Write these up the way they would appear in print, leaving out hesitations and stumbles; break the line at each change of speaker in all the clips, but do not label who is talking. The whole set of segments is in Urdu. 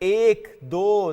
1 2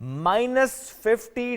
-50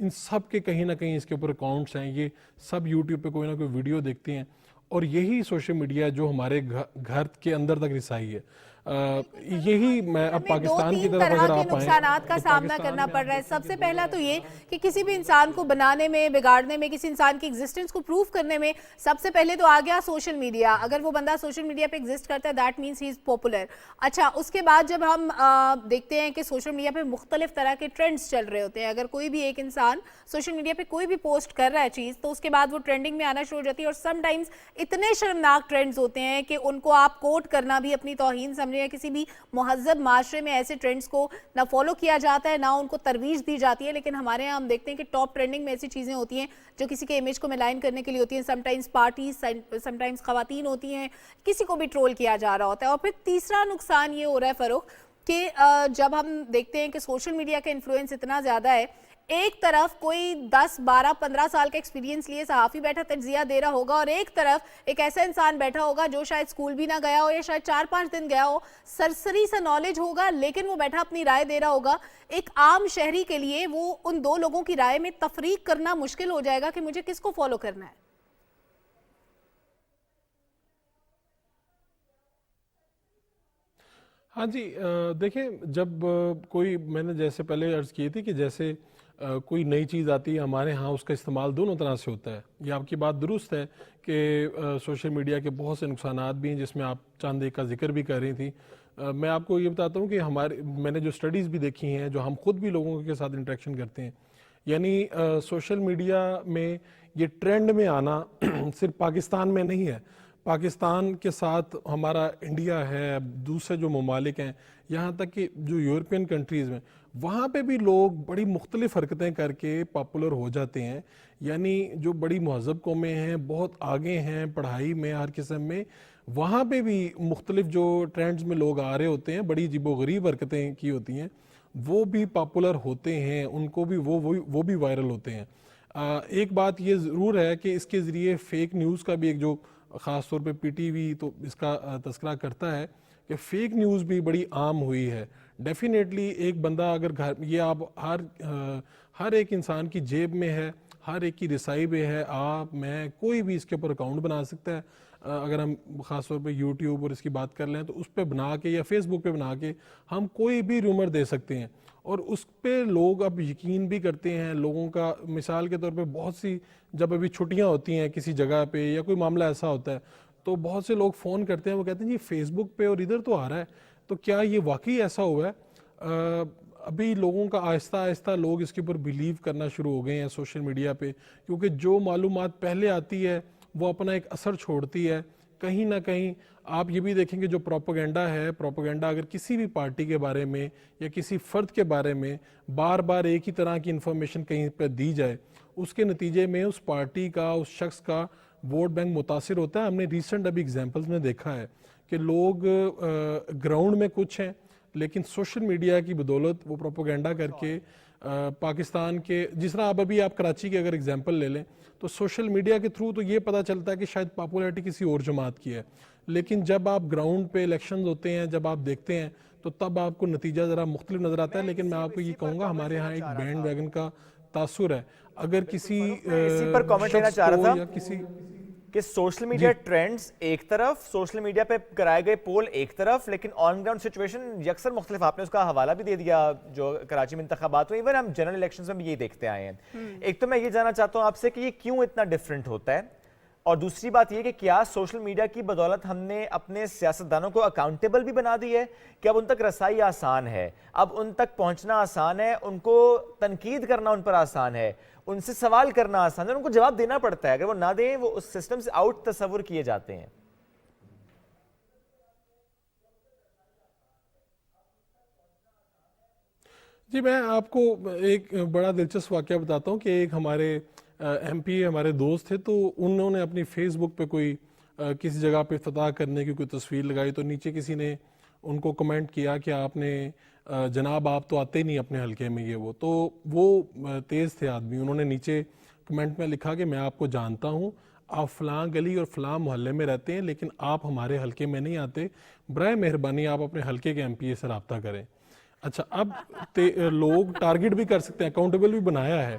ان سب کے کہیں نہ کہیں اس کے اوپر اکاؤنٹس ہیں, یہ سب یوٹیوب پہ کوئی نہ کوئی ویڈیو دیکھتے ہیں, اور یہی سوشل میڈیا جو ہمارے گھر کے اندر تک رسائی ہے. یہی میں اب پاکستان کی طرف اگر آپ آئیں,
نقصانات کا سامنا کرنا پڑ رہا ہے. سب سے پہلا تو یہ کہ کسی بھی انسان کو بنانے میں, بگاڑنے میں, کسی انسان کی ایگزسٹنس کو پروف کرنے میں سب سے پہلے تو آ گیا سوشل میڈیا. اگر وہ بندہ سوشل میڈیا پہ ایگزسٹ کرتا ہے that means he is popular. اچھا, اس کے بعد جب ہم دیکھتے ہیں کہ سوشل میڈیا پہ مختلف طرح کے ٹرینڈز چل رہے ہوتے ہیں, اگر کوئی بھی ایک انسان سوشل میڈیا پہ کوئی بھی پوسٹ کر رہا ہے چیز, تو اس کے بعد وہ ٹرینڈنگ میں آنا شروع ہو جاتی ہے, اور سم ٹائمز اتنے شرمناک ٹرینڈز ہوتے ہیں کہ ان کو آپ کوٹ کرنا بھی اپنی توہین سمجھیں. کسی بھی مہذب معاشرے میں ایسے ٹرینڈز کو نہ فالو کیا جاتا ہے نہ ان کو ترویج دی جاتی ہے, لیکن ہمارے یہاں ہم دیکھتے ہیں کہ ٹاپ ٹرینڈنگ میں ایسی چیزیں ہوتی ہیں جو کسی کے امیج کو ملائن کرنے کے لیے ہوتی ہیں. Some times parties, some times خواتین ہوتی ہیں, کسی کو بھی ٹرول کیا جا رہا ہوتا ہے. اور پھر تیسرا نقصان یہ ہو رہا ہے فروخ کہ جب ہم دیکھتے ہیں کہ سوشل میڈیا کا انفلوئنس اتنا زیادہ ہے, ایک طرف کوئی 10, 12, 15 سال کا ایکسپیرینس لیے صحافی بیٹھا تجزیہ دے رہا ہوگا, اور ایک طرف ایک ایسا انسان بیٹھا ہوگا جو شاید اسکول بھی نہ گیا ہو یا شاید 4-5 دن گیا ہو, سرسری سا نالج ہوگا, لیکن وہ بیٹھا اپنی رائے دے رہا ہوگا. ایک عام شہری کے لیے وہ ان دو لوگوں کی رائے میں تفریق کرنا مشکل ہو جائے گا کہ مجھے کس کو فالو کرنا ہے.
ہاں جی, دیکھیں جب کوئی, میں نے جیسے پہلے عرض کی تھی کہ جیسے کوئی نئی چیز آتی ہے ہمارے ہاں, اس کا استعمال دونوں طرح سے ہوتا ہے. یہ آپ کی بات درست ہے کہ سوشل میڈیا کے بہت سے نقصانات بھی ہیں, جس میں آپ چاند ایک کا ذکر بھی کر رہی تھی. میں آپ کو یہ بتاتا ہوں کہ میں نے جو اسٹڈیز بھی دیکھی ہیں, جو ہم خود بھی لوگوں کے ساتھ انٹریکشن کرتے ہیں, یعنی سوشل میڈیا میں یہ ٹرینڈ میں آنا صرف پاکستان میں نہیں ہے. پاکستان کے ساتھ ہمارا انڈیا ہے, دوسرے جو ممالک ہیں, یہاں تک کہ جو یورپین کنٹریز میں, وہاں پہ بھی لوگ بڑی مختلف حرکتیں کر کے پاپولر ہو جاتے ہیں. یعنی جو بڑی مہذب قومیں ہیں, بہت آگے ہیں پڑھائی میں, ہر قسم میں, وہاں پہ بھی مختلف جو ٹرینڈز میں لوگ آ رہے ہوتے ہیں, بڑی عجیب و غریب حرکتیں کی ہوتی ہیں, وہ بھی پاپولر ہوتے ہیں, ان کو بھی وہ بھی وائرل ہوتے ہیں. ایک بات یہ ضرور ہے کہ اس کے ذریعے فیک نیوز کا بھی ایک, جو خاص طور پہ پی ٹی وی تو اس کا تذکرہ کرتا ہے کہ فیک نیوز بھی بڑی عام ہوئی ہے. ڈیفینیٹلی ایک بندہ اگر یہ آپ ہر ایک انسان کی جیب میں ہے, ہر ایک کی رسائی میں ہے, آپ میں کوئی بھی اس کے اوپر اکاؤنٹ بنا سکتا ہے. اگر ہم خاص طور پہ یوٹیوب اور اس کی بات کر لیں تو اس پہ بنا کے یا فیس بک پہ بنا کے ہم کوئی بھی رومر دے سکتے ہیں, اور اس پہ لوگ اب یقین بھی کرتے ہیں. لوگوں کا مثال کے طور پہ بہت سی, جب ابھی چھٹیاں ہوتی ہیں کسی جگہ پہ یا کوئی معاملہ ایسا ہوتا ہے, تو بہت سے لوگ فون کرتے ہیں, وہ کہتے ہیں جی فیس بک پہ اور ادھر تو آ رہا ہے, تو کیا یہ واقعی ایسا ہوا ہے؟ ابھی لوگوں کا آہستہ آہستہ لوگ اس کے اوپر بلیو کرنا شروع ہو گئے ہیں سوشل میڈیا پہ, کیونکہ جو معلومات پہلے آتی ہے وہ اپنا ایک اثر چھوڑتی ہے. کہیں نہ کہیں آپ یہ بھی دیکھیں کہ جو پروپیگنڈا ہے, پروپیگنڈا اگر کسی بھی پارٹی کے بارے میں یا کسی فرد کے بارے میں بار بار ایک ہی طرح کی انفارمیشن کہیں پہ دی جائے, اس کے نتیجے میں اس پارٹی کا, اس شخص کا ووٹ بینک متاثر ہوتا ہے. ہم نے ریسنٹ ابھی ایگزامپلز میں دیکھا ہے کہ لوگ گراؤنڈ میں کچھ ہیں, لیکن سوشل میڈیا کی بدولت وہ پروپیگنڈا کر کے پاکستان کے, جس طرح ابھی آپ کراچی کے اگر ایگزامپل لے لیں تو سوشل میڈیا کے تھرو تو یہ پتہ چلتا ہے کہ شاید پاپولیرٹی کسی اور جماعت کی ہے, لیکن جب آپ گراؤنڈ پہ الیکشنز ہوتے ہیں, جب آپ دیکھتے ہیں تو تب آپ کو نتیجہ ذرا مختلف نظر آتا ہے. لیکن میں آپ کو یہ کہوں گا ہمارے ہاں ایک بینڈ ویگن کا تاثر ہے. اگر کسی
اسی پر کامنٹ لینا چاہ رہا تھا
کسی
کہ سوشل میڈیا ٹرینڈز ایک طرف, سوشل میڈیا پہ کرائے گئے پول ایک طرف, لیکن آن گراؤنڈ سچویشن یکسر مختلف. آپ نے اس کا حوالہ بھی دے دیا جو کراچی میں انتخابات ہوئے, ایون ہم جنرل الیکشنز میں بھی یہی دیکھتے آئے ہیں. ایک تو میں یہ جاننا چاہتا ہوں آپ سے کہ یہ کیوں اتنا ڈفرینٹ ہوتا ہے, اور دوسری بات یہ کہ کیا سوشل میڈیا کی بدولت ہم نے اپنے سیاستدانوں کو اکاؤنٹیبل بھی بنا دی ہے کہ اب ان تک رسائی آسان ہے, اب ان تک پہنچنا آسان ہے, ان کو تنقید کرنا ان پر آسان ہے, ان سے سوال کرنا آسان ہے, ان کو جواب دینا پڑتا ہے, اگر وہ نہ دیں وہ اس سسٹم سے آؤٹ تصور کیے جاتے ہیں.
جی میں آپ کو ایک بڑا دلچسپ واقعہ بتاتا ہوں کہ ایک ہمارے ایم پی ہمارے دوست تھے, تو انہوں نے اپنی فیس بک پہ کوئی کسی جگہ پہ افتتاح کرنے کی کوئی تصویر لگائی, تو نیچے کسی نے ان کو کمنٹ کیا کہ آپ نے جناب آپ تو آتے نہیں اپنے حلقے میں یہ وہ. تو وہ تیز تھے آدمی, انہوں نے نیچے کمنٹ میں لکھا کہ میں آپ کو جانتا ہوں, آپ فلاں گلی اور فلاں محلے میں رہتے ہیں, لیکن آپ ہمارے حلقے میں نہیں آتے, برائے مہربانی آپ اپنے حلقے کے ایم پی اے سے رابطہ کریں. اچھا, اب لوگ ٹارگٹ بھی کر سکتے ہیں, اکاؤنٹیبل بھی بنایا ہے.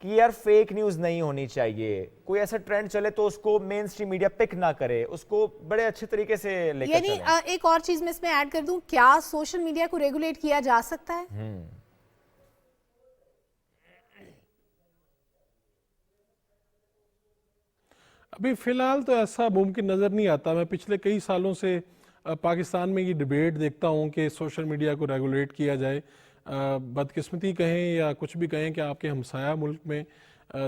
کہ یار فیک نیوز نہیں ہونی چاہیے, کوئی ایسا ٹرینڈ چلے تو اس کو مین اسٹریم میڈیا پک نہ کرے, اس کو بڑے اچھے طریقے سے لے کر
یعنی
چلیں.
ایک اور چیز میں اس میں ایڈ کر دوں, کیا سوشل میڈیا کو ریگولیٹ کیا جا سکتا ہے؟
ابھی فی الحال تو ایسا ممکن نظر نہیں آتا. میں پچھلے کئی سالوں سے پاکستان میں یہ ڈیبیٹ دیکھتا ہوں کہ سوشل میڈیا کو ریگولیٹ کیا جائے. بدقسمتی کہیں یا کچھ بھی کہیں کہ آپ کے ہمسایہ ملک میں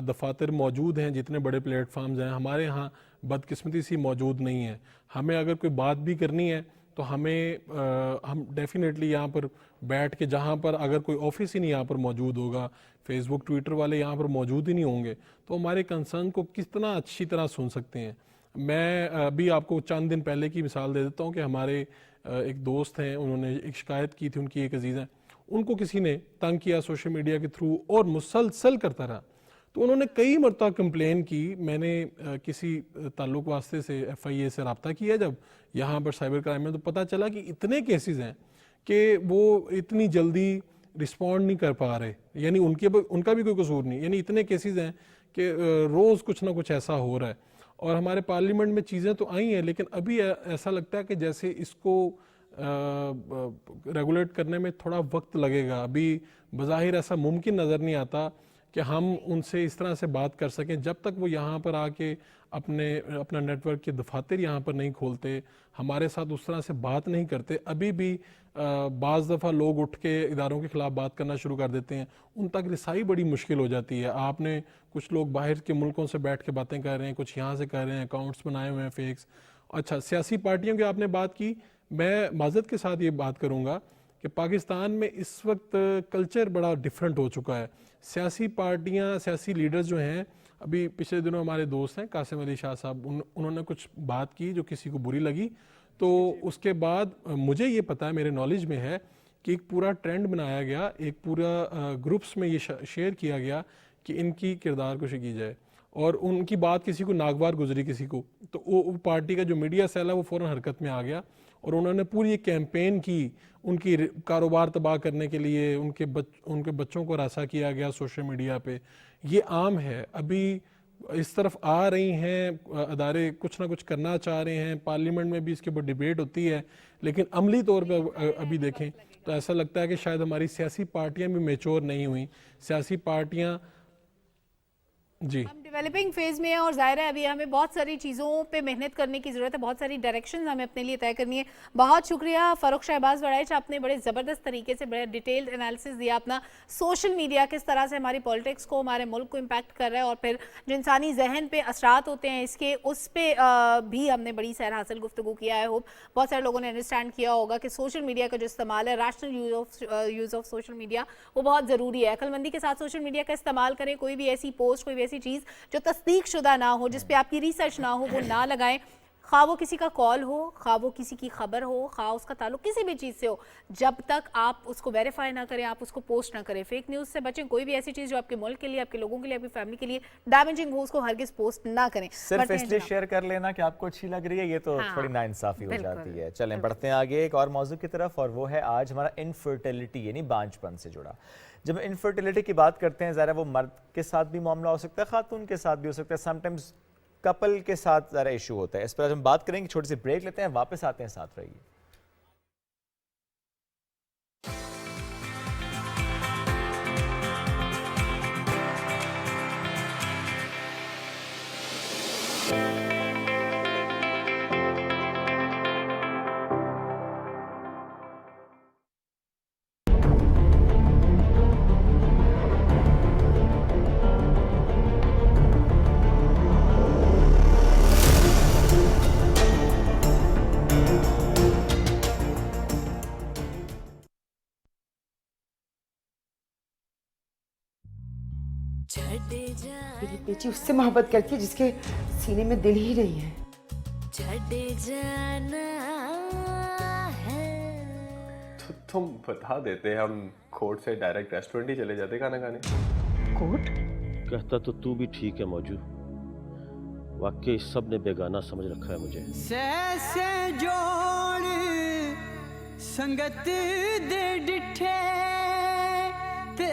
دفاتر موجود ہیں, جتنے بڑے پلیٹ فارمز ہیں, ہمارے ہاں بدقسمتی سی موجود نہیں ہیں. ہمیں اگر کوئی بات بھی کرنی ہے تو ہم ڈیفینیٹلی یہاں پر بیٹھ کے, جہاں پر اگر کوئی آفس ہی نہیں یہاں پر موجود ہوگا, فیس بک ٹویٹر والے یہاں پر موجود ہی نہیں ہوں گے, تو ہمارے کنسرن کو کتنا اچھی طرح سن سکتے ہیں. میں ابھی آپ کو چند دن پہلے کی مثال دے دیتا ہوں کہ ہمارے ایک دوست ہیں, انہوں نے ایک شکایت کی تھی, ان کی ایک عزیز ہیں, ان کو کسی نے تنگ کیا سوشل میڈیا کے تھرو اور مسلسل کرتا رہا. تو انہوں نے کئی مرتبہ کمپلین کی. میں نے کسی تعلق واسطے سے FIA سے رابطہ کیا جب یہاں پر سائبر کرائم میں, تو پتہ چلا کہ اتنے کیسز ہیں کہ وہ اتنی جلدی رسپونڈ نہیں کر پا رہے, یعنی ان کا بھی کوئی قصور نہیں, یعنی اتنے کیسز ہیں کہ روز کچھ نہ کچھ ایسا ہو رہا ہے. اور ہمارے پارلیمنٹ میں چیزیں تو آئی ہیں, لیکن ابھی ایسا لگتا ہے کہ جیسے اس کو ریگولیٹ کرنے میں تھوڑا وقت لگے گا. ابھی بظاہر ایسا ممکن نظر نہیں آتا کہ ہم ان سے اس طرح سے بات کر سکیں جب تک وہ یہاں پر آ کے اپنا نیٹ ورک کے دفاتر یہاں پر نہیں کھولتے, ہمارے ساتھ اس طرح سے بات نہیں کرتے. ابھی بھی بعض دفعہ لوگ اٹھ کے اداروں کے خلاف بات کرنا شروع کر دیتے ہیں, ان تک رسائی بڑی مشکل ہو جاتی ہے. آپ نے کچھ لوگ باہر کے ملکوں سے بیٹھ کے باتیں کر رہے ہیں, کچھ یہاں سے کر رہے ہیں, اکاؤنٹس بنائے ہوئے ہیں فیکس. اچھا, سیاسی پارٹیوں کی آپ نے بات کی, میں معذرت کے ساتھ یہ بات کروں گا کہ پاکستان میں اس وقت کلچر بڑا ڈیفرنٹ ہو چکا ہے. سیاسی پارٹیاں, سیاسی لیڈرز جو ہیں, ابھی پچھلے دنوں ہمارے دوست ہیں قاسم علی شاہ صاحب, انہوں نے کچھ بات کی جو کسی کو بری لگی, تو اس کے بعد مجھے یہ پتہ ہے, میرے نالج میں ہے کہ ایک پورا ٹرینڈ بنایا گیا, ایک پورا گروپس میں یہ شیئر کیا گیا کہ ان کی کردار کشی کی جائے, اور ان کی بات کسی کو ناگوار گزری کسی کو, تو وہ پارٹی کا جو میڈیا سیل ہے وہ فوراً حرکت میں آ گیا, اور انہوں نے پوری ایک کیمپین کی, ان کی کاروبار تباہ کرنے کے لیے ان کے بچوں کو ہراساں کیا گیا سوشل میڈیا پہ. یہ عام ہے, ابھی اس طرف آ رہی ہیں ادارے, کچھ نہ کچھ کرنا چاہ رہے ہیں, پارلیمنٹ میں بھی اس کے اوپر ڈیبیٹ ہوتی ہے, لیکن عملی طور پہ ابھی دیکھیں تو ایسا لگتا ہے کہ شاید ہماری سیاسی پارٹیاں بھی میچور نہیں ہوئیں. سیاسی پارٹیاں جی
ہم ڈیولپنگ فیز میں ہیں, اور ظاہر ہے ابھی ہمیں بہت ساری چیزوں پہ محنت کرنے کی ضرورت ہے, بہت ساری ڈائریکشنز ہمیں اپنے لیے طے کرنی ہے. بہت شکریہ فاروق شہباز وڑائچ, آپ نے بڑے زبردست طریقے سے بڑے ڈیٹیلڈ انالیسس دیا اپنا, سوشل میڈیا کس طرح سے ہماری پولیٹکس کو, ہمارے ملک کو امپیکٹ کر رہا ہے, اور پھر جو انسانی ذہن پہ اثرات ہوتے ہیں اس کے, اس پہ بھی ہم نے بڑی سیر حاصل گفتگو کیا ہے. ہوپ بہت سارے لوگوں نے انڈرسٹینڈ کیا ہوگا کہ سوشل میڈیا کا جو استعمال ہے, rational use of social media, وہ بہت ضروری ہے. عقل مندی کے ساتھ سوشل میڈیا کا استعمال کریں, کوئی بھی ایسی پوسٹ, کوئی بھی ایسی چیز جو تصدیق شدہ نہ ہو, جس پہ آپ کی ریسرچ نہ ہو, وہ نہ لگائیں. خواہ وہ کسی کا کال ہو, خواہ وہ کسی کی خبر ہو, خواہ اس کا تعلق کسی بھی چیز سے ہو, جب تک آپ اس کو ویریفائی نہ کریں, آپ اس کو پوسٹ نہ کریں. فیک نیوز سے بچیں, کوئی بھی ایسی چیز جو آپ کے ملک کے لیے, آپ کے لوگوں کے لیے, آپ کی فیملی کے لیے ڈیمیجنگ ہو, اس کو ہرگز پوسٹ نہ کریں.
صرف اس لیے شیئر کر لینا کہ آپ کو اچھی لگ رہی ہے, یہ تو تھوڑی ناانصافی ہو جاتی ہے. چلیں بڑھتے ہیں آگے ایک اور موضوع کی طرف, اور وہ ہے آج ہمارا انفرٹیلٹی, یعنی بانجھ پن سے جڑا. جب انفرٹیلٹی کی بات کرتے ہیں, ظاہر ہے وہ مرد کے ساتھ بھی معاملہ ہو سکتا ہے, خاتون کے ساتھ بھی ہو سکتا ہے, سم ٹائمز کپل کے ساتھ ذرا ایشو ہوتا ہے. اس پر ہم بات کریں گے, چھوٹی سی بریک لیتے ہیں, واپس آتے ہیں, ساتھ رہیے.
میری بیٹی اس سے محبت کرتی ہے جس کے سینے میں دل ہی نہیں ہے.
تو تم بتا دیتے, ہم کورٹ سے ڈائریکٹ ریسٹورنٹ ہی چلے جاتے کھانا کھانے.
کوٹ
کہتا تو بھی ٹھیک ہے موجو, واقعی سب نے بیگانہ سمجھ رکھا ہے مجھے.
سے جوڑ سنگت دے ڈٹھے تے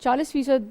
40%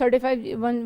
35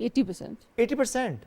80%.
80%?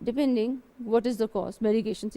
Depending what is the cause, medications,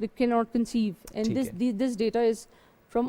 they cannot conceive, and this data is from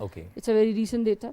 Okay,
it's a very recent data,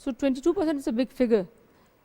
So 22% is a big figure.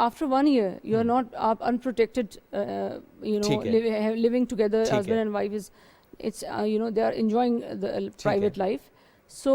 after 1 year you are not unprotected, you know, living together, husband and wife is, it's you know, they are enjoying the private life. So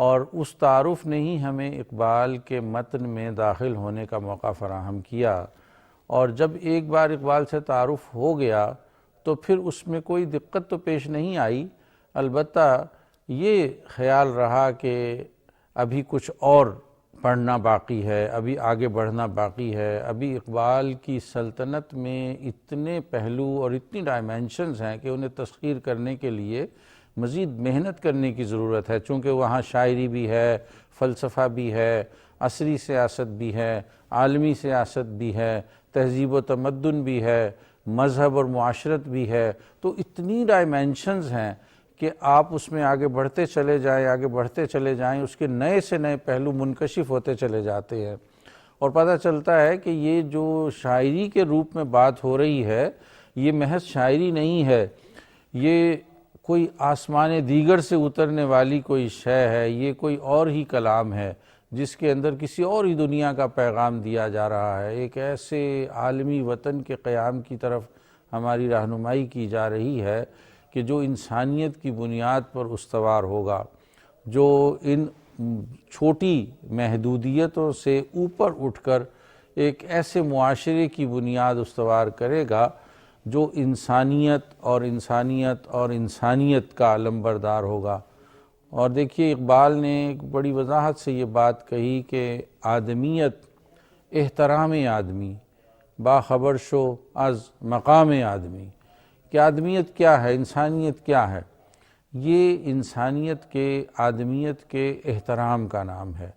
اور اس تعارف نے ہی ہمیں اقبال کے متن میں داخل ہونے کا موقع فراہم کیا، اور جب ایک بار اقبال سے تعارف ہو گیا تو پھر اس میں کوئی دقت تو پیش نہیں آئی، البتہ یہ خیال رہا کہ ابھی کچھ اور پڑھنا باقی ہے، ابھی آگے بڑھنا باقی ہے، ابھی اقبال کی سلطنت میں اتنے پہلو اور اتنی ڈائمینشنز ہیں کہ انہیں تسخیر کرنے کے لیے مزید محنت کرنے کی ضرورت ہے، چونکہ وہاں شاعری بھی ہے، فلسفہ بھی ہے، عصری سیاست بھی ہے، عالمی سیاست بھی ہے، تہذیب و تمدن بھی ہے، مذہب اور معاشرت بھی ہے، تو اتنی ڈائمینشنز ہیں کہ آپ اس میں آگے بڑھتے چلے جائیں، آگے بڑھتے چلے جائیں، اس کے نئے سے نئے پہلو منکشف ہوتے چلے جاتے ہیں، اور پتہ چلتا ہے کہ یہ جو شاعری کے روپ میں بات ہو رہی ہے یہ محض شاعری نہیں ہے، یہ کوئی آسمان دیگر سے اترنے والی کوئی شے ہے، یہ کوئی اور ہی کلام ہے جس کے اندر کسی اور ہی دنیا کا پیغام دیا جا رہا ہے، ایک ایسے عالمی وطن کے قیام کی طرف ہماری رہنمائی کی جا رہی ہے کہ جو انسانیت کی بنیاد پر استوار ہوگا، جو ان چھوٹی محدودیتوں سے اوپر اٹھ کر ایک ایسے معاشرے کی بنیاد استوار کرے گا جو انسانیت اور انسانیت اور انسانیت کا علمبردار ہوگا۔ اور دیکھیے اقبال نے ایک بڑی وضاحت سے یہ بات کہی کہ آدمیت احترام آدمی، باخبر شو از مقام آدمی، کہ آدمیت کیا ہے، انسانیت کیا ہے، یہ انسانیت کے، آدمیت کے احترام کا نام ہے۔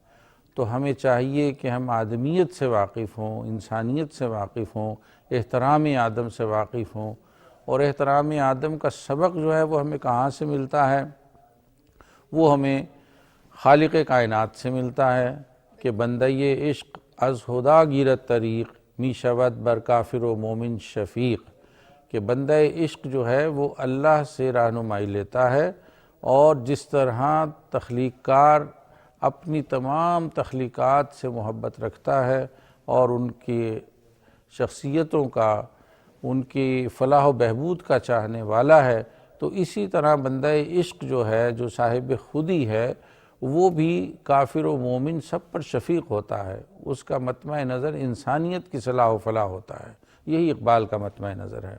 تو ہمیں چاہیے کہ ہم آدمیت سے واقف ہوں، انسانیت سے واقف ہوں، احترام آدم سے واقف ہوں، اور احترام آدم کا سبق جو ہے وہ ہمیں کہاں سے ملتا ہے؟ وہ ہمیں خالق کائنات سے ملتا ہے کہ بندہ عشق از خدا گیرت طریق می شود بر کافر و مومن شفیق، کہ بندہ عشق جو ہے وہ اللہ سے رہنمائی لیتا ہے، اور جس طرح تخلیق کار اپنی تمام تخلیقات سے محبت رکھتا ہے اور ان کی شخصیتوں کا، ان کی فلاح و بہبود کا چاہنے والا ہے، تو اسی طرح بندہ عشق جو ہے، جو صاحب خودی ہے، وہ بھی کافر و مومن سب پر شفیق ہوتا ہے، اس کا مطمع نظر انسانیت کی صلاح و فلاح ہوتا ہے۔ یہی اقبال کا مطمع نظر ہے۔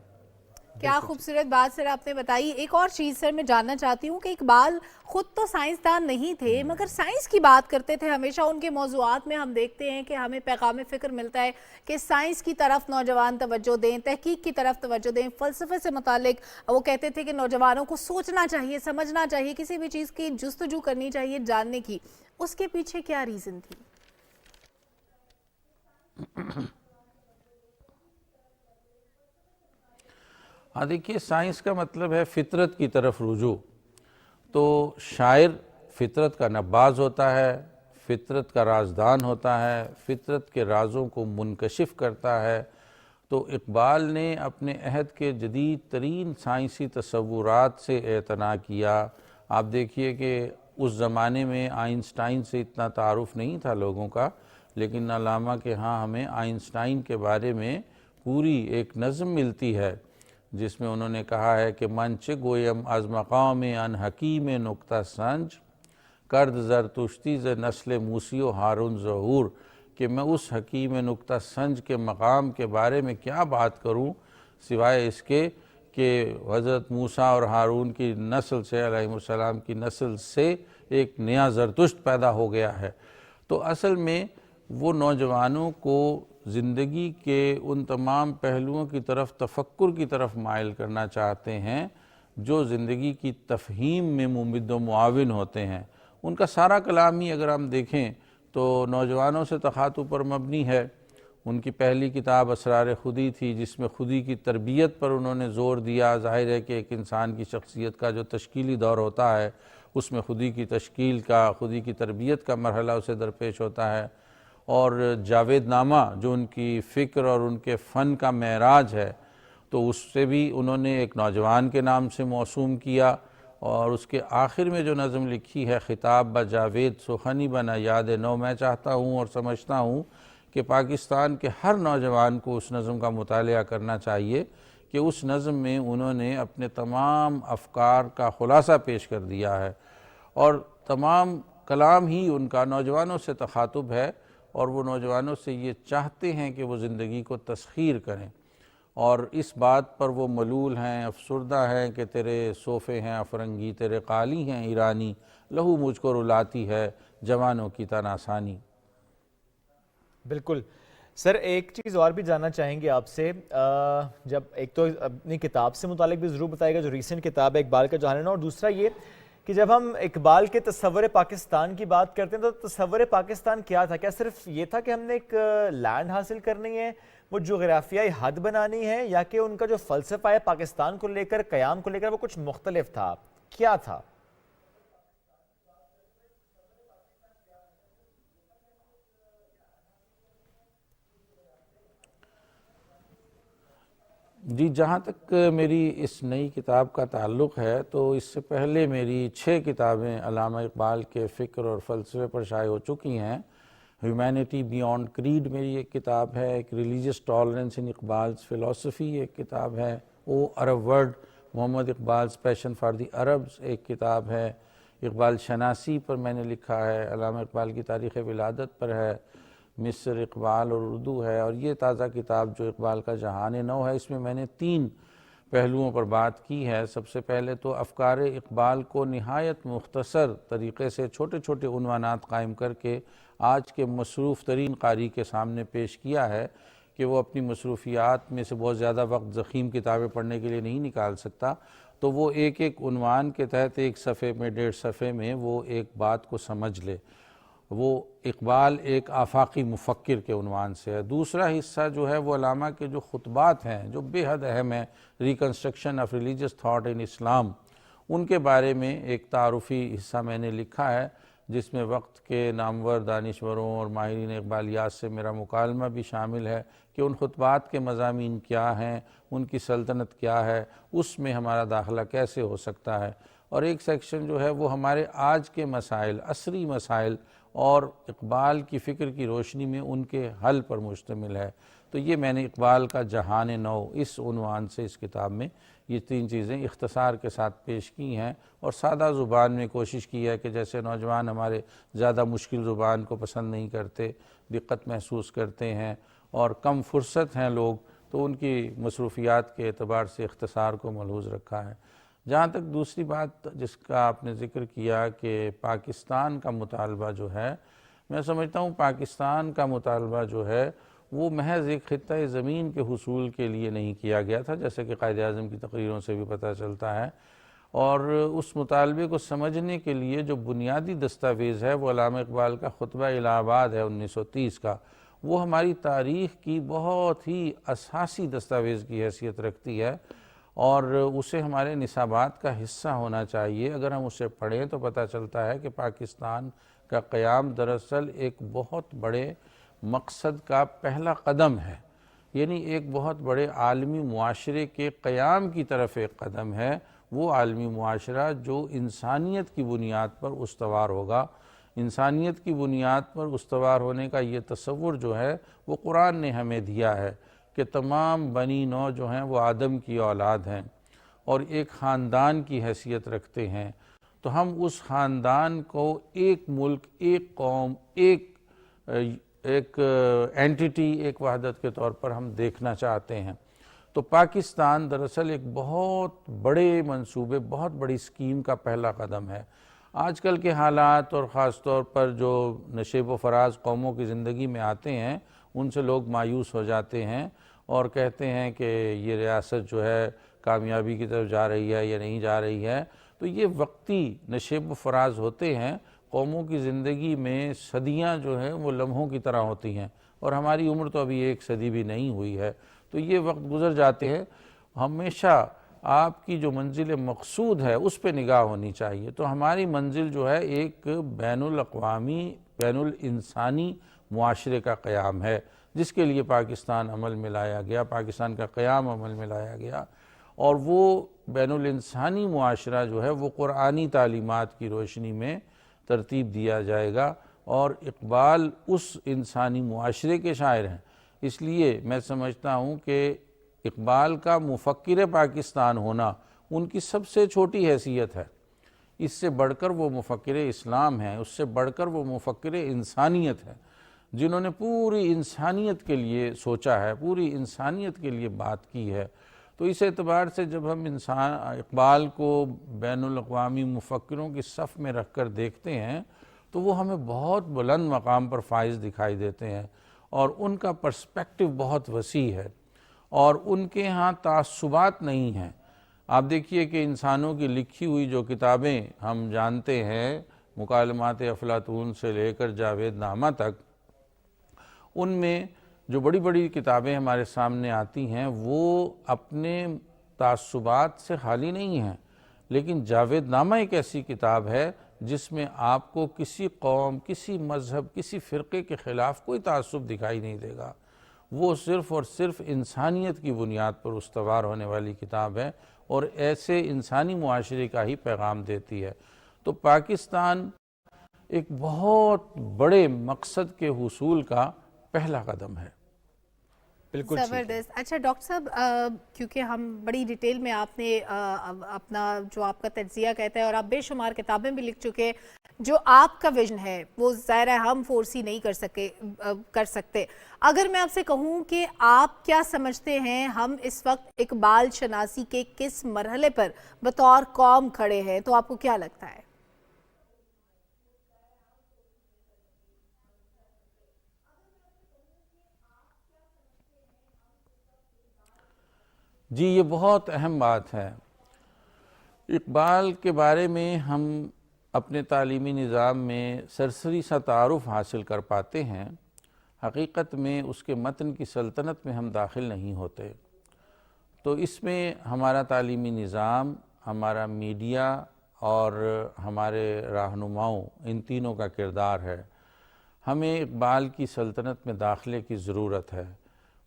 کیا خوبصورت بات سر آپ نے بتائی۔ ایک اور چیز سر میں جاننا چاہتی ہوں کہ اقبال خود تو سائنسدان نہیں تھے، مگر سائنس کی بات کرتے تھے ہمیشہ، ان کے موضوعات میں ہم دیکھتے ہیں کہ ہمیں پیغام فکر ملتا ہے کہ سائنس کی طرف نوجوان توجہ دیں، تحقیق کی طرف توجہ دیں، فلسفے سے متعلق وہ کہتے تھے کہ نوجوانوں کو سوچنا چاہیے، سمجھنا چاہیے، کسی بھی چیز کی جستجو کرنی چاہیے جاننے کی۔ اس کے پیچھے کیا ریزن تھی؟
ہاں دیکھیے، سائنس کا مطلب ہے فطرت کی طرف رجوع، تو شاعر فطرت کا نباز ہوتا ہے، فطرت کا رازدان ہوتا ہے، فطرت کے رازوں کو منکشف کرتا ہے۔ تو اقبال نے اپنے عہد کے جدید ترین سائنسی تصورات سے اعتنا کیا۔ آپ دیکھیے کہ اس زمانے میں آئنسٹائن سے اتنا تعارف نہیں تھا لوگوں کا، لیکن علامہ کے ہاں ہمیں آئنسٹائن کے بارے میں پوری ایک نظم ملتی ہے جس میں انہوں نے کہا ہے کہ من چه گویم از مقام ان حکیم نکتہ سنج کرد زرتشتی ز نسل موسی و ہارون ظہور، کہ میں اس حکیم نکتہ سنج کے مقام کے بارے میں کیا بات کروں سوائے اس کے کہ حضرت موسیٰ اور ہارون کی نسل سے، علیہ السلام کی نسل سے ایک نیا زرتشت پیدا ہو گیا ہے۔ تو اصل میں وہ نوجوانوں کو زندگی کے ان تمام پہلوؤں کی طرف، تفکر کی طرف مائل کرنا چاہتے ہیں جو زندگی کی تفہیم میں ممد و معاون ہوتے ہیں۔ ان کا سارا کلام ہی اگر ہم دیکھیں تو نوجوانوں سے تخاطب پر مبنی ہے۔ ان کی پہلی کتاب اسرار خودی تھی جس میں خودی کی تربیت پر انہوں نے زور دیا۔ ظاہر ہے کہ ایک انسان کی شخصیت کا جو تشکیلی دور ہوتا ہے اس میں خودی کی تشکیل کا، خودی کی تربیت کا مرحلہ اسے درپیش ہوتا ہے۔ اور جاوید نامہ جو ان کی فکر اور ان کے فن کا معراج ہے، تو اس سے بھی انہوں نے ایک نوجوان کے نام سے موسوم کیا، اور اس کے آخر میں جو نظم لکھی ہے خطاب با جاوید سخنی بنا یاد نو، میں چاہتا ہوں اور سمجھتا ہوں کہ پاکستان کے ہر نوجوان کو اس نظم کا مطالعہ کرنا چاہیے کہ اس نظم میں انہوں نے اپنے تمام افکار کا خلاصہ پیش کر دیا ہے، اور تمام کلام ہی ان کا نوجوانوں سے تخاطب ہے، اور وہ نوجوانوں سے یہ چاہتے ہیں کہ وہ زندگی کو تسخیر کریں، اور اس بات پر وہ ملول ہیں، افسردہ ہیں کہ تیرے صوفے ہیں افرنگی، تیرے قالی ہیں ایرانی، لہو مجھ کو رلاتی ہے جوانوں کی تن آسانی۔
بالکل سر، ایک چیز اور بھی جاننا چاہیں گے آپ سے، جب ایک تو اپنی کتاب سے متعلق بھی ضرور بتائے گا جو ریسنٹ کتاب ہے اقبال کا جہانِ نو، اور دوسرا یہ کہ جب ہم اقبال کے تصور پاکستان کی بات کرتے ہیں تو تصور پاکستان کیا تھا؟ کیا صرف یہ تھا کہ ہم نے ایک لینڈ حاصل کرنی ہے، وہ جغرافیائی حد بنانی ہے، یا کہ ان کا جو فلسفہ ہے پاکستان کو لے کر، قیام کو لے کر، وہ کچھ مختلف تھا؟ کیا تھا؟
جی، جہاں تک میری اس نئی کتاب کا تعلق ہے تو اس سے پہلے میری 6 کتابیں علامہ اقبال کے فکر اور فلسفے پر شائع ہو چکی ہیں۔ ہیومینٹی بیونڈ کریڈ میری ایک کتاب ہے، ایک ریلیجیس ٹالرنس ان اقبالز فلسفی ایک کتاب ہے، O Arab world Muhammad Iqbal's passion for the Arabs ایک کتاب ہے، اقبال شناسی پر میں نے لکھا ہے، علامہ اقبال کی تاریخ ولادت پر ہے، مصر، اقبال اور اردو ہے، اور یہ تازہ کتاب جو اقبال کا جہانِ نو ہے، اس میں میں نے 3 پہلوؤں پر بات کی ہے۔ سب سے پہلے تو افکار اقبال کو نہایت مختصر طریقے سے چھوٹے چھوٹے عنوانات قائم کر کے آج کے مصروف ترین قاری کے سامنے پیش کیا ہے کہ وہ اپنی مصروفیات میں سے بہت زیادہ وقت ضخیم کتابیں پڑھنے کے لیے نہیں نکال سکتا، تو وہ ایک ایک عنوان کے تحت 1 صفحے میں 1.5 صفحے میں وہ ایک بات کو سمجھ لے۔ وہ اقبال ایک آفاقی مفکر کے عنوان سے ہے۔ دوسرا حصہ جو ہے وہ علامہ کے جو خطبات ہیں جو بے حد اہم ہیں، reconstruction of religious thought in Islam, ان کے بارے میں ایک تعارفی حصہ میں نے لکھا ہے، جس میں وقت کے نامور دانشوروں اور ماہرین اقبالیات سے میرا مکالمہ بھی شامل ہے کہ ان خطبات کے مضامین کیا ہیں، ان کی سلطنت کیا ہے، اس میں ہمارا داخلہ کیسے ہو سکتا ہے، اور ایک سیکشن جو ہے وہ ہمارے آج کے مسائل، عصری مسائل اور اقبال کی فکر کی روشنی میں ان کے حل پر مشتمل ہے۔ تو یہ میں نے اقبال کا جہانِ نو اس عنوان سے اس کتاب میں یہ 3 چیزیں اختصار کے ساتھ پیش کی ہیں، اور سادہ زبان میں کوشش کی ہے کہ جیسے نوجوان ہمارے زیادہ مشکل زبان کو پسند نہیں کرتے، دقت محسوس کرتے ہیں اور کم فرصت ہیں لوگ، تو ان کی مصروفیات کے اعتبار سے اختصار کو ملحوظ رکھا ہے۔ جہاں تک دوسری بات جس کا آپ نے ذکر کیا کہ پاکستان کا مطالبہ جو ہے، میں سمجھتا ہوں پاکستان کا مطالبہ جو ہے وہ محض ایک خطہ زمین کے حصول کے لیے نہیں کیا گیا تھا، جیسے کہ قائد اعظم کی تقریروں سے بھی پتہ چلتا ہے، اور اس مطالبے کو سمجھنے کے لیے جو بنیادی دستاویز ہے وہ علامہ اقبال کا خطبہ الہ آباد ہے 1930 کا، وہ ہماری تاریخ کی بہت ہی اساسی دستاویز کی حیثیت رکھتی ہے، اور اسے ہمارے نصابات کا حصہ ہونا چاہیے۔ اگر ہم اسے پڑھیں تو پتہ چلتا ہے کہ پاکستان کا قیام دراصل ایک بہت بڑے مقصد کا پہلا قدم ہے، یعنی ایک بہت بڑے عالمی معاشرے کے قیام کی طرف ایک قدم ہے، وہ عالمی معاشرہ جو انسانیت کی بنیاد پر استوار ہوگا۔ انسانیت کی بنیاد پر استوار ہونے کا یہ تصور جو ہے وہ قرآن نے ہمیں دیا ہے کہ تمام بنی نوع جو ہیں وہ آدم کی اولاد ہیں اور ایک خاندان کی حیثیت رکھتے ہیں، تو ہم اس خاندان کو ایک ملک، ایک قوم، ایک اینٹیٹی، ایک وحدت کے طور پر ہم دیکھنا چاہتے ہیں۔ تو پاکستان دراصل ایک بہت بڑے منصوبے، بہت بڑی اسکیم کا پہلا قدم ہے۔ آج کل کے حالات اور خاص طور پر جو نشیب و فراز قوموں کی زندگی میں آتے ہیں، ان سے لوگ مایوس ہو جاتے ہیں اور کہتے ہیں کہ یہ ریاست جو ہے کامیابی کی طرف جا رہی ہے یا نہیں جا رہی ہے، تو یہ وقتی نشیب و فراز ہوتے ہیں۔ قوموں کی زندگی میں صدیاں جو ہیں وہ لمحوں کی طرح ہوتی ہیں، اور ہماری عمر تو ابھی 1 صدی بھی نہیں ہوئی ہے، تو یہ وقت گزر جاتے ہیں۔ ہمیشہ آپ کی جو منزل مقصود ہے اس پہ نگاہ ہونی چاہیے، تو ہماری منزل جو ہے ایک بین الاقوامی، بین الانسانی معاشرے کا قیام ہے، جس کے لیے پاکستان عمل میں لایا گیا، پاکستان کا قیام عمل میں لایا گیا، اور وہ بین الانسانی معاشرہ جو ہے وہ قرآنی تعلیمات کی روشنی میں ترتیب دیا جائے گا، اور اقبال اس انسانی معاشرے کے شاعر ہیں۔ اس لیے میں سمجھتا ہوں کہ اقبال کا مفکر پاکستان ہونا ان کی سب سے چھوٹی حیثیت ہے۔ اس سے بڑھ کر وہ مفکر اسلام ہیں، اس سے بڑھ کر وہ مفکر انسانیت ہے، جنہوں نے پوری انسانیت کے لیے سوچا ہے، پوری انسانیت کے لیے بات کی ہے۔ تو اس اعتبار سے جب ہم اقبال کو بین الاقوامی مفکروں کی صف میں رکھ کر دیکھتے ہیں تو وہ ہمیں بہت بلند مقام پر فائز دکھائی دیتے ہیں، اور ان کا پرسپیکٹو بہت وسیع ہے، اور ان کے ہاں تعصبات نہیں ہیں۔ آپ دیکھیے کہ انسانوں کی لکھی ہوئی جو کتابیں ہم جانتے ہیں، مکالمات افلاطون سے لے کر جاوید نامہ تک، ان میں جو بڑی بڑی کتابیں ہمارے سامنے آتی ہیں وہ اپنے تعصبات سے خالی نہیں ہیں، لیکن جاوید نامہ ایک ایسی کتاب ہے جس میں آپ کو کسی قوم، کسی مذہب، کسی فرقے کے خلاف کوئی تعصب دکھائی نہیں دے گا۔ وہ صرف اور صرف انسانیت کی بنیاد پر استوار ہونے والی کتاب ہے، اور ایسے انسانی معاشرے کا ہی پیغام دیتی ہے۔ تو پاکستان ایک بہت بڑے مقصد کے حصول کا پہلا قدم ہے۔
بالکل
زبردست۔ اچھا ڈاکٹر صاحب، کیونکہ ہم بڑی ڈیٹیل میں آپ نے اپنا جو آپ کا تجزیہ کہتا ہے، اور آپ بے شمار کتابیں بھی لکھ چکے، جو آپ کا ویژن ہے وہ ظاہر ہے ہم فورسی نہیں کر سکتے۔ اگر میں آپ سے کہوں کہ آپ کیا سمجھتے ہیں ہم اس وقت اقبال شناسی کے کس مرحلے پر بطور قوم کھڑے ہیں، تو آپ کو کیا لگتا ہے؟
جی، یہ بہت اہم بات ہے۔ اقبال کے بارے میں ہم اپنے تعلیمی نظام میں سرسری سا تعارف حاصل کر پاتے ہیں، حقیقت میں اس کے متن کی سلطنت میں ہم داخل نہیں ہوتے۔ تو اس میں ہمارا تعلیمی نظام، ہمارا میڈیا اور ہمارے رہنماؤں، ان تینوں کا کردار ہے۔ ہمیں اقبال کی سلطنت میں داخلے کی ضرورت ہے۔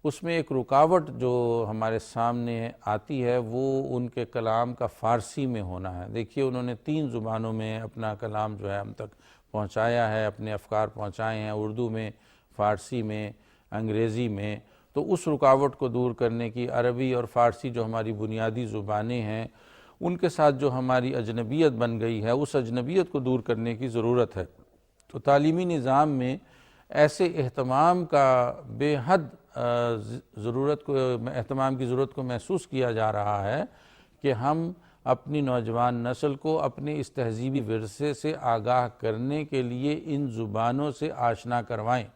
اس میں ایک رکاوٹ جو ہمارے سامنے آتی ہے وہ ان کے کلام کا فارسی میں ہونا ہے۔ دیکھیے، انہوں نے 3 زبانوں میں اپنا کلام جو ہے ہم تک پہنچایا ہے، اپنے افکار پہنچائے ہیں، اردو میں، فارسی میں، انگریزی میں۔ تو اس رکاوٹ کو دور کرنے کی عربی اور فارسی جو ہماری بنیادی زبانیں ہیں، ان کے ساتھ جو ہماری اجنبیت بن گئی ہے، اس اجنبیت کو دور کرنے کی ضرورت ہے۔ تو تعلیمی نظام میں ایسے اہتمام کا بے حد اہتمام کی ضرورت کو محسوس کیا جا رہا ہے کہ ہم اپنی نوجوان نسل کو اپنے اس تہذیبی ورثے سے آگاہ کرنے کے لیے ان زبانوں سے آشنا کروائیں۔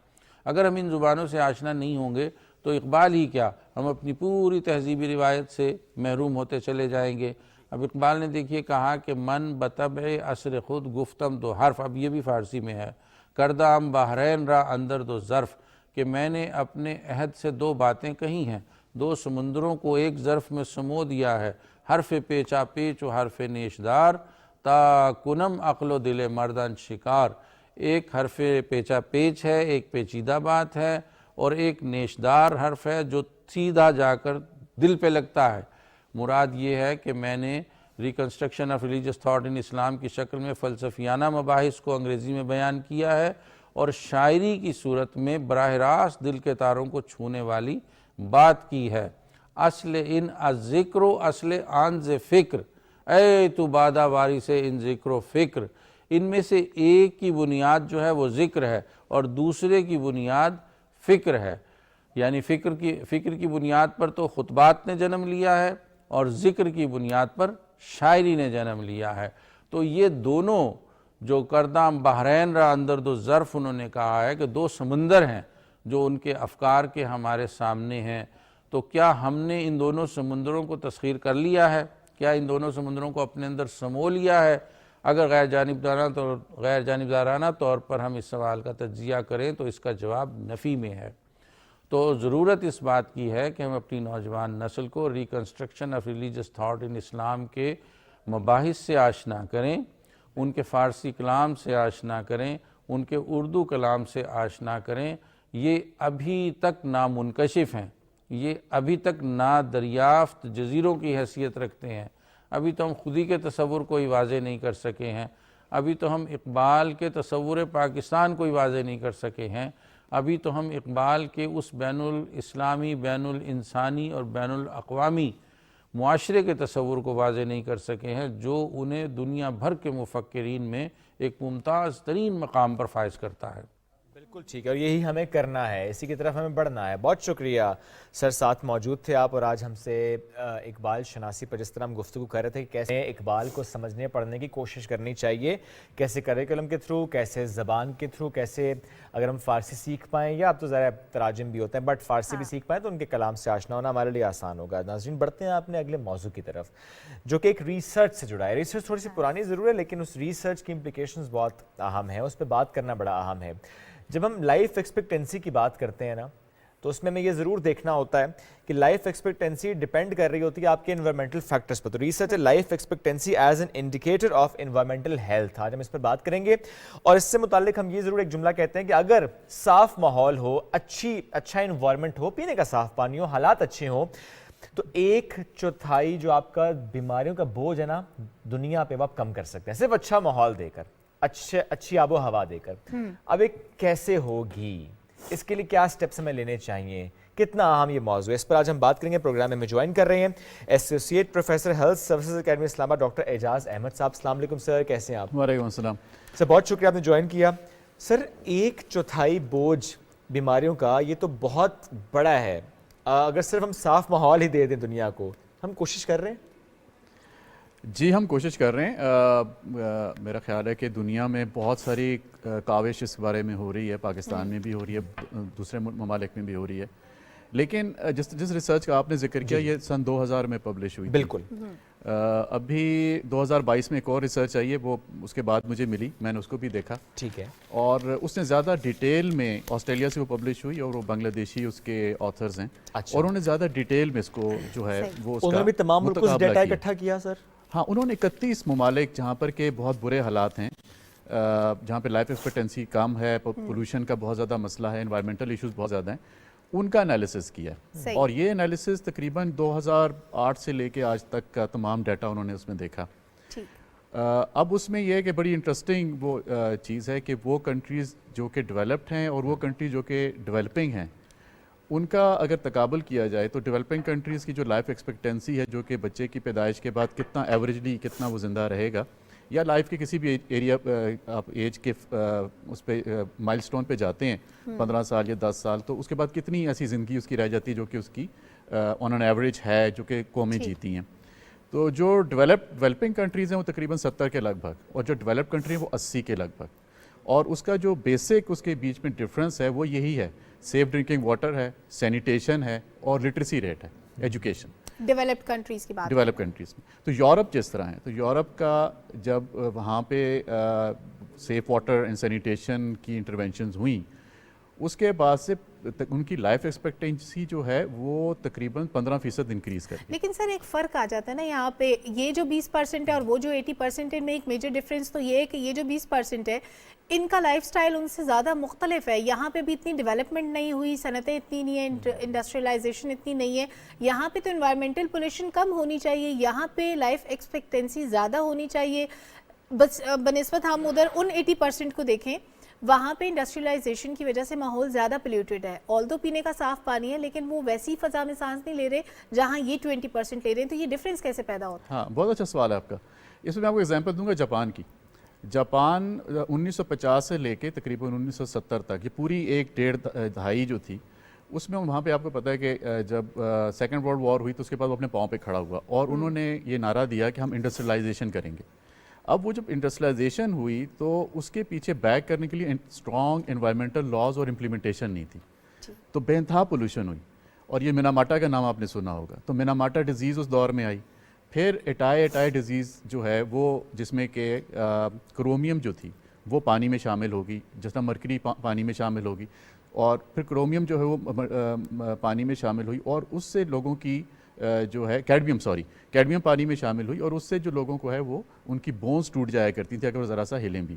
اگر ہم ان زبانوں سے آشنا نہیں ہوں گے تو اقبال ہی کیا، ہم اپنی پوری تہذیبی روایت سے محروم ہوتے چلے جائیں گے۔ اب اقبال نے دیکھیے کہا کہ من بطبع عصر خود گفتم 2 حرف، اب یہ بھی فارسی میں ہے، کردام بحرین را اندر 2 ظرف، کہ میں نے اپنے عہد سے 2 باتیں کہی ہیں، 2 سمندروں کو ایک ظرف میں سمو دیا ہے، حرف پیچا پیچ و حرف نیشدار، تا کنم عقل و دل مردان شکار۔ ایک حرف پیچا پیچ ہے، ایک پیچیدہ بات ہے، اور ایک نیشدار حرف ہے جو سیدھا جا کر دل پہ لگتا ہے۔ مراد یہ ہے کہ میں نے reconstruction of religious thought in Islam کی شکل میں فلسفیانہ مباحث کو انگریزی میں بیان کیا ہے، اور شاعری کی صورت میں براہ راست دل کے تاروں کو چھونے والی بات کی ہے۔ اصل ان الذکر و اصل آن ز فکر، اے تو بادہ واری سے ان ذکر و فکر۔ ان میں سے ایک کی بنیاد جو ہے وہ ذکر ہے، اور دوسرے کی بنیاد فکر ہے۔ یعنی فکر کی بنیاد پر تو خطبات نے جنم لیا ہے، اور ذکر کی بنیاد پر شاعری نے جنم لیا ہے۔ تو یہ دونوں جو کردام بحرین را اندر 2 ظرف، انہوں نے کہا ہے کہ 2 سمندر ہیں جو ان کے افکار کے ہمارے سامنے ہیں۔ تو کیا ہم نے ان دونوں سمندروں کو تسخیر کر لیا ہے؟ کیا ان دونوں سمندروں کو اپنے اندر سمو لیا ہے؟ اگر غیر جانبدارانہ طور پر ہم اس سوال کا تجزیہ کریں تو اس کا جواب نفی میں ہے۔ تو ضرورت اس بات کی ہے کہ ہم اپنی نوجوان نسل کو reconstruction of religious thought in Islam کے مباحث سے آشنا کریں، ان کے فارسی کلام سے آشنا کریں، ان کے اردو کلام سے آشنا کریں۔ یہ ابھی تک نامنکشف ہیں، یہ ابھی تک نادریافت جزیروں کی حیثیت رکھتے ہیں۔ ابھی تو ہم خودی کے تصور کو ہی واضح نہیں کر سکے ہیں، ابھی تو ہم اقبال کے تصور پاکستان کو ہی واضح نہیں کر سکے ہیں، ابھی تو ہم اقبال کے اس بین الاسلامی، بین الانسانی اور بین الاقوامی معاشرے کے تصور کو واضح نہیں کر سکے ہیں جو انہیں دنیا بھر کے مفکرین میں ایک ممتاز ترین مقام پر فائز کرتا ہے۔
بالکل ٹھیک ہے، اور یہی ہمیں کرنا ہے، اسی کی طرف ہمیں بڑھنا ہے۔ بہت شکریہ سر، ساتھ موجود تھے آپ، اور آج ہم سے اقبال شناسی پر جس طرح ہم گفتگو کر رہے تھے کہ کیسے اقبال کو سمجھنے پڑھنے کی کوشش کرنی چاہیے، کیسے کریکولم کے تھرو، کیسے زبان کے تھرو، کیسے اگر ہم فارسی سیکھ پائیں، یا اب تو ذرا تراجم بھی ہوتے ہیں بٹ فارسی بھی سیکھ پائیں تو ان کے کلام سے آشنا ہونا ہمارے لیے آسان ہوگا۔ ناظرین بڑھتے ہیں اپنے اگلے موضوع کی طرف جو کہ ایک ریسرچ سے جڑا ہے۔ ریسرچ تھوڑی سی پرانی ضرور ہے لیکن اس ریسرچ کی امپلیکیشنز بہت اہم ہیں، اس پہ بات کرنا بڑا اہم ہے۔ جب ہم لائف ایکسپیکٹنسی کی بات کرتے ہیں نا تو اس میں ہمیں یہ ضرور دیکھنا ہوتا ہے کہ لائف ایکسپیکٹنسی ڈیپینڈ کر رہی ہوتی ہے آپ کے انوائرمنٹل فیکٹرز پر۔ تو ریسرچ ہے life expectancy as an indicator of environmental health, آج ہم اس پر بات کریں گے، اور اس سے متعلق ہم یہ ضرور ایک جملہ کہتے ہیں کہ اگر صاف ماحول ہو، اچھا انوائرمنٹ ہو، پینے کا صاف پانی ہو، حالات اچھے ہوں، تو 1/4 جو آپ کا بیماریوں کا بوجھ ہے نا دنیا پہ وہ آپ کم کر سکتے ہیں، صرف اچھا ماحول دے کر، اچھی آب و ہوا دے کر۔ اب ایک کیسے ہوگی، اس کے لیے کیا سٹیپس ہمیں لینے چاہیے، کتنا اہم یہ موضوع ہے، اس پر آج ہم بات کریں گے۔ پروگرام میں جوائن کر رہے ہیں associate professor health services academy Islamabad doctor اعجاز احمد صاحب۔ السلام علیکم سر، کیسے ہیں آپ؟
وعلیکم السلام
سر، بہت شکریہ آپ نے جوائن کیا۔ سر 1/4 بوجھ بیماریوں کا یہ تو بہت بڑا ہے، اگر صرف ہم صاف ماحول ہی دے دیں دنیا کو، ہم کوشش کر رہے ہیں؟
جی ہم کوشش کر رہے ہیں۔ میرا خیال ہے کہ دنیا میں بہت ساری کاوش اس بارے میں ہو رہی ہے، پاکستان میں بھی ہو رہی ہے، دوسرے ممالک میں بھی ہو رہی ہے، لیکن جس ریسرچ کا آپ نے ذکر کیا یہ سن 2000 میں پبلش ہوئی۔
بالکل۔
ابھی 2022 میں ایک اور ریسرچ آئی ہے، وہ اس کے بعد مجھے ملی، میں نے اس کو بھی دیکھا۔
ٹھیک ہے۔
اور اس نے زیادہ ڈیٹیل میں، آسٹریلیا سے وہ پبلش ہوئی اور وہ بنگلہ دیشی اس کے آتھرز ہیں، اور انہوں نے زیادہ ڈیٹیل میں اس کو جو ہے وہ اس کا
انہوں نے بھی تمام ملکوں سے ڈیٹا اکٹھا کیا سر؟
ہاں، انہوں نے 31 ممالک جہاں پر کہ بہت برے حالات ہیں، جہاں پہ لائف ایکسپیکٹنسی کم ہے، پولوشن کا بہت زیادہ مسئلہ ہے، انوائرمنٹل ایشوز بہت زیادہ ہیں، ان کا انالیسس کیا ہے، اور یہ انالیسس تقریباً 2008 سے لے کے آج تک کا تمام ڈیٹا انہوں نے اس میں دیکھا۔ اب اس میں یہ ہے کہ بڑی انٹرسٹنگ وہ چیز ہے کہ وہ کنٹریز جو کہ ڈیولپڈ ہیں اور وہ کنٹریز جو کہ ڈیولپنگ ہیں، ان کا اگر تقابل کیا جائے تو ڈیولپنگ کنٹریز کی جو لائف ایکسپیکٹنسی ہے، جو کہ بچے کی پیدائش کے بعد کتنا ایوریجلی کتنا وہ زندہ رہے گا، یا لائف کے کسی بھی ایریا آپ ایج کے اس پہ مائل سٹون پہ جاتے ہیں 15 سال یا 10 سال، تو اس کے بعد کتنی ایسی زندگی اس کی رہ جاتی ہے جو کہ اس کی آن این ایوریج ہے، جو کہ قومیں جیتی ہیں۔ تو جو ڈیولپنگ کنٹریز ہیں وہ تقریباً 70 کے لگ بھگ، اور جو ڈیولپ کنٹری ہیں وہ 80 کے لگ بھگ، اور اس کا جو بیسک اس کے بیچ میں ڈفرینس ہے وہ یہی ہے، سیف ڈرنکنگ واٹر ہے، سینیٹیشن ہے، اور لٹریسی ریٹ ہے، ایجوکیشن۔
ڈیولپڈ کنٹریز کی بات،
ڈیولپ کنٹریز میں تو یورپ جس طرح ہے، تو یورپ کا جب وہاں پہ سیف واٹر اینڈ سینیٹیشن کی انٹرونشنز ہوئیں، اس کے بعد سے ان کی لائف ایکسپیکٹنسی جو ہے وہ تقریباً 15% انکریز کر گئی۔
لیکن سر ایک فرق آ جاتا ہے نا یہاں پہ، یہ جو 20% ہے اور وہ جو 80% ہے، میں ایک میجر ڈفرینس تو یہ ہے کہ یہ جو 20% ہے ان کا لائف سٹائل ان سے زیادہ مختلف ہے، یہاں پہ بھی اتنی ڈیولپمنٹ نہیں ہوئی، صنعتیں اتنی نہیں ہیں، انڈسٹریلائزیشن اتنی نہیں ہے، یہاں پہ تو انوائرمنٹل پولیوشن کم ہونی چاہیے، یہاں پہ لائف ایکسپیکٹنسی زیادہ ہونی چاہیے، بس بنسبت ہم ادھر ان 80% کو دیکھیں، وہاں پہ انڈسٹریلائزیشن کی وجہ سے ماحول زیادہ پلیوٹیڈ ہے، آلدو پینے کا صاف پانی ہے لیکن وہ ویسی فضا میں سانس نہیں لے رہے جہاں یہ 20% لے رہے ہیں، تو یہ ڈفرینس کیسے پیدا ہوتا ہے؟
ہاں بہت اچھا سوال ہے آپ کا۔ اس میں آپ کو ایگزامپل دوں گا جاپان کی۔ جاپان 1950 سے لے کے تقریباً 1970 تک، یہ پوری ایک 1.5 دہائی جو تھی، اس میں وہاں پہ آپ کو پتہ ہے کہ جب سیکنڈ ورلڈ وار ہوئی تو اس کے بعد وہ اپنے پاؤں پہ کھڑا ہوا، اور انہوں نے یہ نعرہ دیا کہ ہم انڈسٹریلائزیشن کریں گے۔ اب وہ جب انڈسٹریلائزیشن ہوئی تو اس کے پیچھے بیک کرنے کے لیے اسٹرانگ انوائرمنٹل لاز اور امپلیمنٹیشن نہیں تھی، تو بے انتہا پولوشن ہوئی، اور یہ میناماٹا کا نام آپ نے سنا ہوگا، تو میناماٹا ڈیزیز اس دور میں آئی، پھر اٹائی ڈیزیز جو ہے وہ جس میں کہ کرومیم جو تھی وہ پانی میں شامل ہوگی، جس طرح مرکری پانی میں شامل ہوگی، اور پھر کرومیم جو ہے وہ پانی میں شامل ہوئی، اور اس سے لوگوں کی جو ہے کیڈمیم پانی میں شامل ہوئی، اور اس سے جو لوگوں کو ہے وہ ان کی بونز ٹوٹ جایا کرتی تھیں اگر وہ ذرا سا ہلیں بھی۔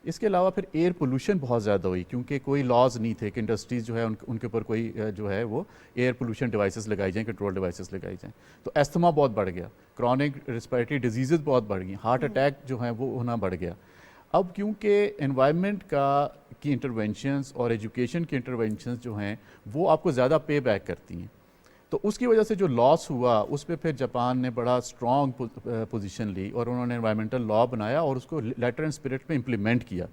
اس کے علاوہ پھر ایئر پولوشن بہت زیادہ ہوئی، کیونکہ کوئی لاز نہیں تھے کہ انڈسٹریز جو ہے ان کے اوپر کوئی جو ہے وہ ایئر پولوشن ڈیوائسز لگائی جائیں، کنٹرول ڈیوائسز لگائی جائیں، تو ایستھما بہت بڑھ گیا، کرونک ریسپیریٹری ڈیزیزز بہت بڑھ گئی، ہارٹ اٹیک جو ہیں وہ ہونا بڑھ گیا۔ اب کیونکہ انوائرمنٹ کی انٹرونشنز اور ایجوکیشن کی انٹرونشنز جو ہیں وہ آپ کو زیادہ پے بیک کرتی ہیں، تو اس کی وجہ سے جو لاس ہوا اس پہ پھر جاپان نے بڑا اسٹرانگ پوزیشن لی اور انہوں نے انوائرمنٹل لا بنایا اور اس کو لیٹر اینڈ اسپرٹ میں امپلیمنٹ کیا.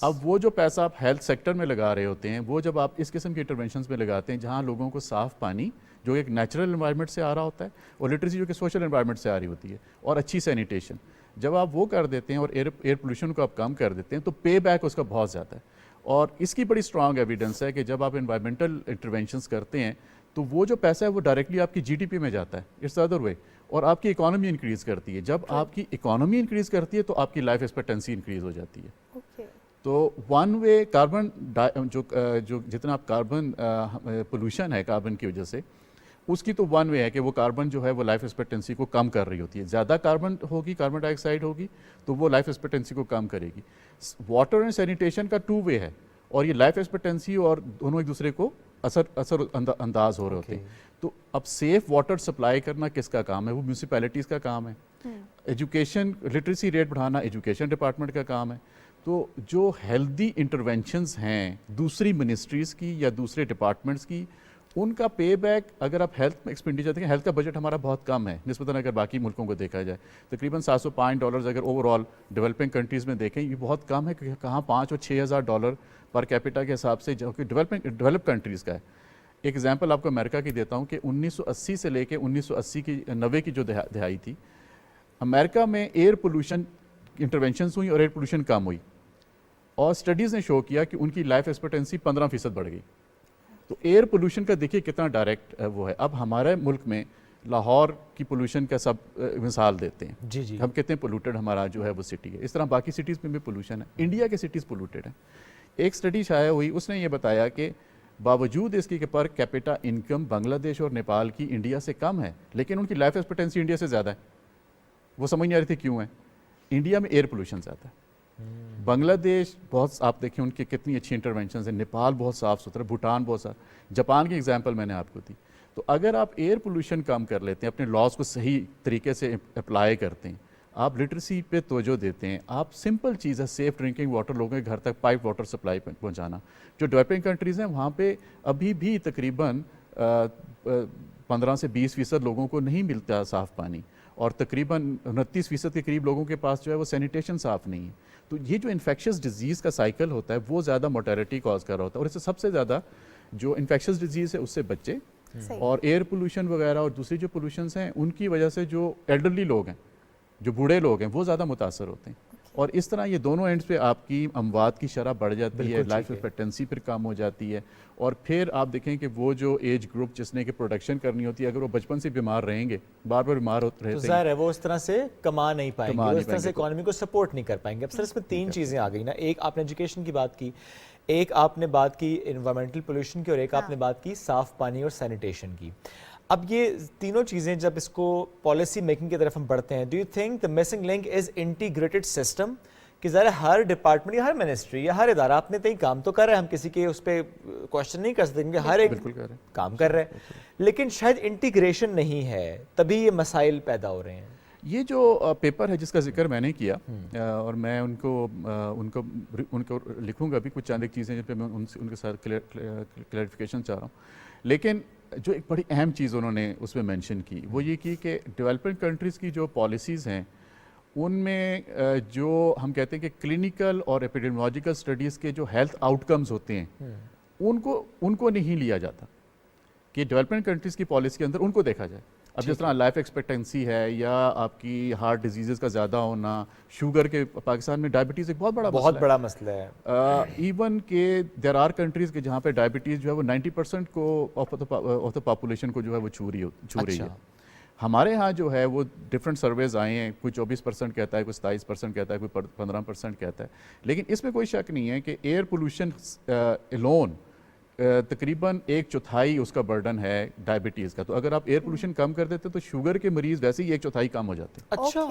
اب وہ جو پیسہ آپ ہیلتھ سیکٹر میں لگا رہے ہوتے ہیں وہ جب آپ اس قسم کی انٹرونشنز میں لگاتے ہیں جہاں لوگوں کو صاف پانی جو ایک نیچرل انوائرمنٹ سے آ رہا ہوتا ہے اور لٹریسی جو کہ سوشل انوائرمنٹ سے آ رہی ہوتی ہے اور اچھی سینیٹیشن, جب آپ وہ کر دیتے ہیں اور ایئر پولوشن کو آپ کم کر دیتے ہیں تو پے بیک اس کا بہت زیادہ ہے. اور اس کی بڑی اسٹرانگ ایویڈنس ہے کہ جب آپ انوائرمنٹل انٹرونشنز کرتے ہیں تو وہ جو پیسہ ہے وہ ڈائریکٹلی آپ کی جی ڈی پی میں جاتا ہے, اٹس ادر وے, اور آپ کی اکانومی انکریز کرتی ہے. جب آپ کی اکانومی انکریز کرتی ہے تو آپ کی لائف ایکسپیکٹنسی انکریز ہو جاتی ہے. تو ون وے کاربن جو جتنا آپ کاربن پولوشن ہے کاربن کی وجہ سے اس کی تو ون وے ہے کہ وہ کاربن جو ہے وہ لائف ایکسپیکٹنسی کو کم کر رہی ہوتی ہے. زیادہ کاربن ہوگی, کاربن ڈائی آکسائڈ ہوگی تو وہ لائف ایکسپیکٹنسی کو کم کرے گی. واٹر اینڈ سینیٹیشن کا ٹو وے ہے اور یہ لائف ایکسپیکٹنسی اور دونوں ایک دوسرے کو اثر انداز ہو رہے ہوتے ہیں. تو اب سیف واٹر سپلائی کرنا کس کا کام ہے؟ وہ میونسپیلٹیز کا کام ہے. ایجوکیشن لٹریسی ریٹ بڑھانا ایجوکیشن ڈپارٹمنٹ کا کام ہے. تو جو ہیلدی انٹرونشنز ہیں دوسری منسٹریز کی یا دوسرے ڈپارٹمنٹس کی, ان کا پے بیک اگر آپ ہیلتھ میں ایکسپینڈیچر دیکھیں, ہیلتھ کا بجٹ ہمارا بہت کم ہے نسبتاً اگر باقی ملکوں کو دیکھا جائے. تقریباً $705 اگر اوور آل ڈیولپنگ کنٹریز میں دیکھیں یہ بہت کم ہے, کہ کہاں $5,000 اور $6,000 پر کیپیٹا کے حساب سے جو کہ ڈیولپ کنٹریز کا ہے. ایک ایگزامپل آپ کو امریکہ کی دیتا ہوں کہ 1980 سے لے کے 1980 کی 90 کی جو دہائی تھی, امریکہ میں ایئر پولوشن انٹرونشنز ہوئی اور ایئر پولوشن کم ہوئی, اور اسٹڈیز نے شو کیا کہ ان کی لائف ایکسپیکٹنسی 15% بڑھ گئی. تو ایئر پولوشن کا دیکھیے کتنا ڈائریکٹ وہ ہے. اب ہمارے ملک میں لاہور کی پولوشن کا سب مثال دیتے ہیں,
جی
ہم کتنے پولوٹڈ ہمارا جو ہے وہ سٹی ہے. اس طرح باقی سٹیز میں بھی پولوشن ہے. انڈیا کے سٹیز پولوٹڈ ہیں. ایک اسٹڈی شائع ہوئی, اس نے یہ بتایا کہ باوجود اس کی کہ پر کیپیٹا انکم بنگلہ دیش اور نیپال کی انڈیا سے کم ہے, لیکن ان کی لائف ایکسپیکٹنسی انڈیا سے زیادہ ہے. وہ سمجھ نہیں آ رہی تھی کیوں ہے. انڈیا میں ایئر پولوشن زیادہ ہے. بنگلہ دیش بہت, آپ دیکھیں ان کی کتنی اچھی انٹرونشنز ہیں, نیپال بہت صاف ستھرا, بھوٹان بہت صاف, جاپان کی ایگزامپل میں نے آپ کو دی. تو اگر آپ ایئر پولوشن کم کر لیتے ہیں, اپنے لاز کو صحیح طریقے سے اپلائی کرتے ہیں, آپ لٹریسی پہ توجہ دیتے ہیں, آپ سمپل چیز ہے سیف ڈرنکنگ واٹر لوگوں کے گھر تک پائپ واٹر سپلائی پہنچانا. جو ڈیولپنگ کنٹریز ہیں وہاں پہ ابھی بھی تقریباً 15 سے 20% لوگوں کو نہیں ملتا صاف پانی, اور تقریباً 29% کے قریب لوگوں کے پاس جو ہے وہ سینیٹیشن صاف نہیں ہے. تو یہ جو انفیکشس ڈیزیز کا سائیکل ہوتا ہے وہ زیادہ موٹیلٹی کاز کر رہا ہوتا ہے, اور اس سے سب سے زیادہ جو انفیکشس ڈیزیز ہے اس سے بچے. اور ایئر پولوشن وغیرہ اور دوسری جو پولوشنس ہیں ان کی وجہ سے جو ایلڈرلی لوگ ہیں, جو بوڑھے لوگ ہیں, وہ زیادہ متاثر ہوتے ہیں. اور اس طرح یہ دونوں اینڈز پہ آپ کی اموات کی شرح بڑھ جاتی ہے, لائف ایکسپیکٹنسی پھر کم ہو جاتی ہے. اور پھر آپ دیکھیں کہ وہ جو ایج گروپ جس نے کہ پروڈکشن کرنی ہوتی ہے, اگر وہ بچپن سے بیمار رہیں گے, بار بار بیمار رہتے ہیں,
ظاہر ہے وہ اس طرح سے کما نہیں پائیں گے, اس طرح سے اکانومی کو سپورٹ نہیں کر پائیں گے. اب سر اس میں 3 چیزیں آ گئی نا, ایک آپ نے ایجوکیشن کی بات کی, ایک آپ نے بات کی انوائرمنٹل پولوشن کی, اور ایک آپ نے بات کی صاف پانی اور سینیٹیشن کی. اب یہ تینوں چیزیں جب اس کو پالیسی میکنگ کی طرف ہم بڑھتے ہیں, do you think the missing link is integrated system, کہ ذرا ہر ڈپارٹمنٹ یا ہر منسٹری یا ہر ادارہ اپنے تئیں کام تو کر رہا ہے, ہم کسی کے اس پہ کوشچن نہیں کر سکتے کہ ہر ایک کام کر رہا ہے, لیکن شاید انٹیگریشن نہیں ہے, تبھی یہ مسائل پیدا ہو رہے ہیں.
یہ جو پیپر ہے جس کا ذکر میں نے کیا, اور میں ان کو لکھوں گا بھی, کچھ چند ایک چیزیں جن پہ میں ان کے ساتھ کلیریفیکیشن چاہ رہا ہوں, لیکن جو ایک بڑی اہم چیز انہوں نے اس میں مینشن کی وہ یہ کی کہ ڈیولپنگ کنٹریز کی جو پالیسیز ہیں ان میں جو ہم کہتے ہیں کہ کلینکل اور ایپیڈیمیولوجیکل اسٹڈیز کے جو ہیلتھ آؤٹ کمز ہوتے ہیں ان کو نہیں لیا جاتا, کہ ڈیولپنگ کنٹریز کی پالیسی کے اندر ان کو دیکھا جائے. اب جس طرح لائف ایکسپیکٹنسی ہے یا آپ کی ہارٹ ڈیزیزز کا زیادہ ہونا, شوگر کے پاکستان میں ڈائبٹیز ایک بہت بڑا مسئلہ ہے. ایون کہ دیر آر کنٹریز کے جہاں پہ ڈائبٹیز جو ہے وہ 90% کو آف دا پاپولیشن کو جو ہے وہ چھو رہی ہے. ہمارے ہاں جو ہے وہ ڈفرینٹ سرویز آئے ہیں, کوئی 24% کہتا ہے, کوئی 27% کہتا ہے, کوئی 15% کہتا ہے, لیکن اس میں کوئی شک نہیں ہے کہ ایئر پولوشن الون تقریباً 1/4 اس کا برڈن ہے ڈائبٹیز کا. تو اگر آپ ایئر پولوشن کم کر دیتے تو شوگر کے مریض ویسے ہی 1/4 کم ہو جاتے ہیں.
اچھا,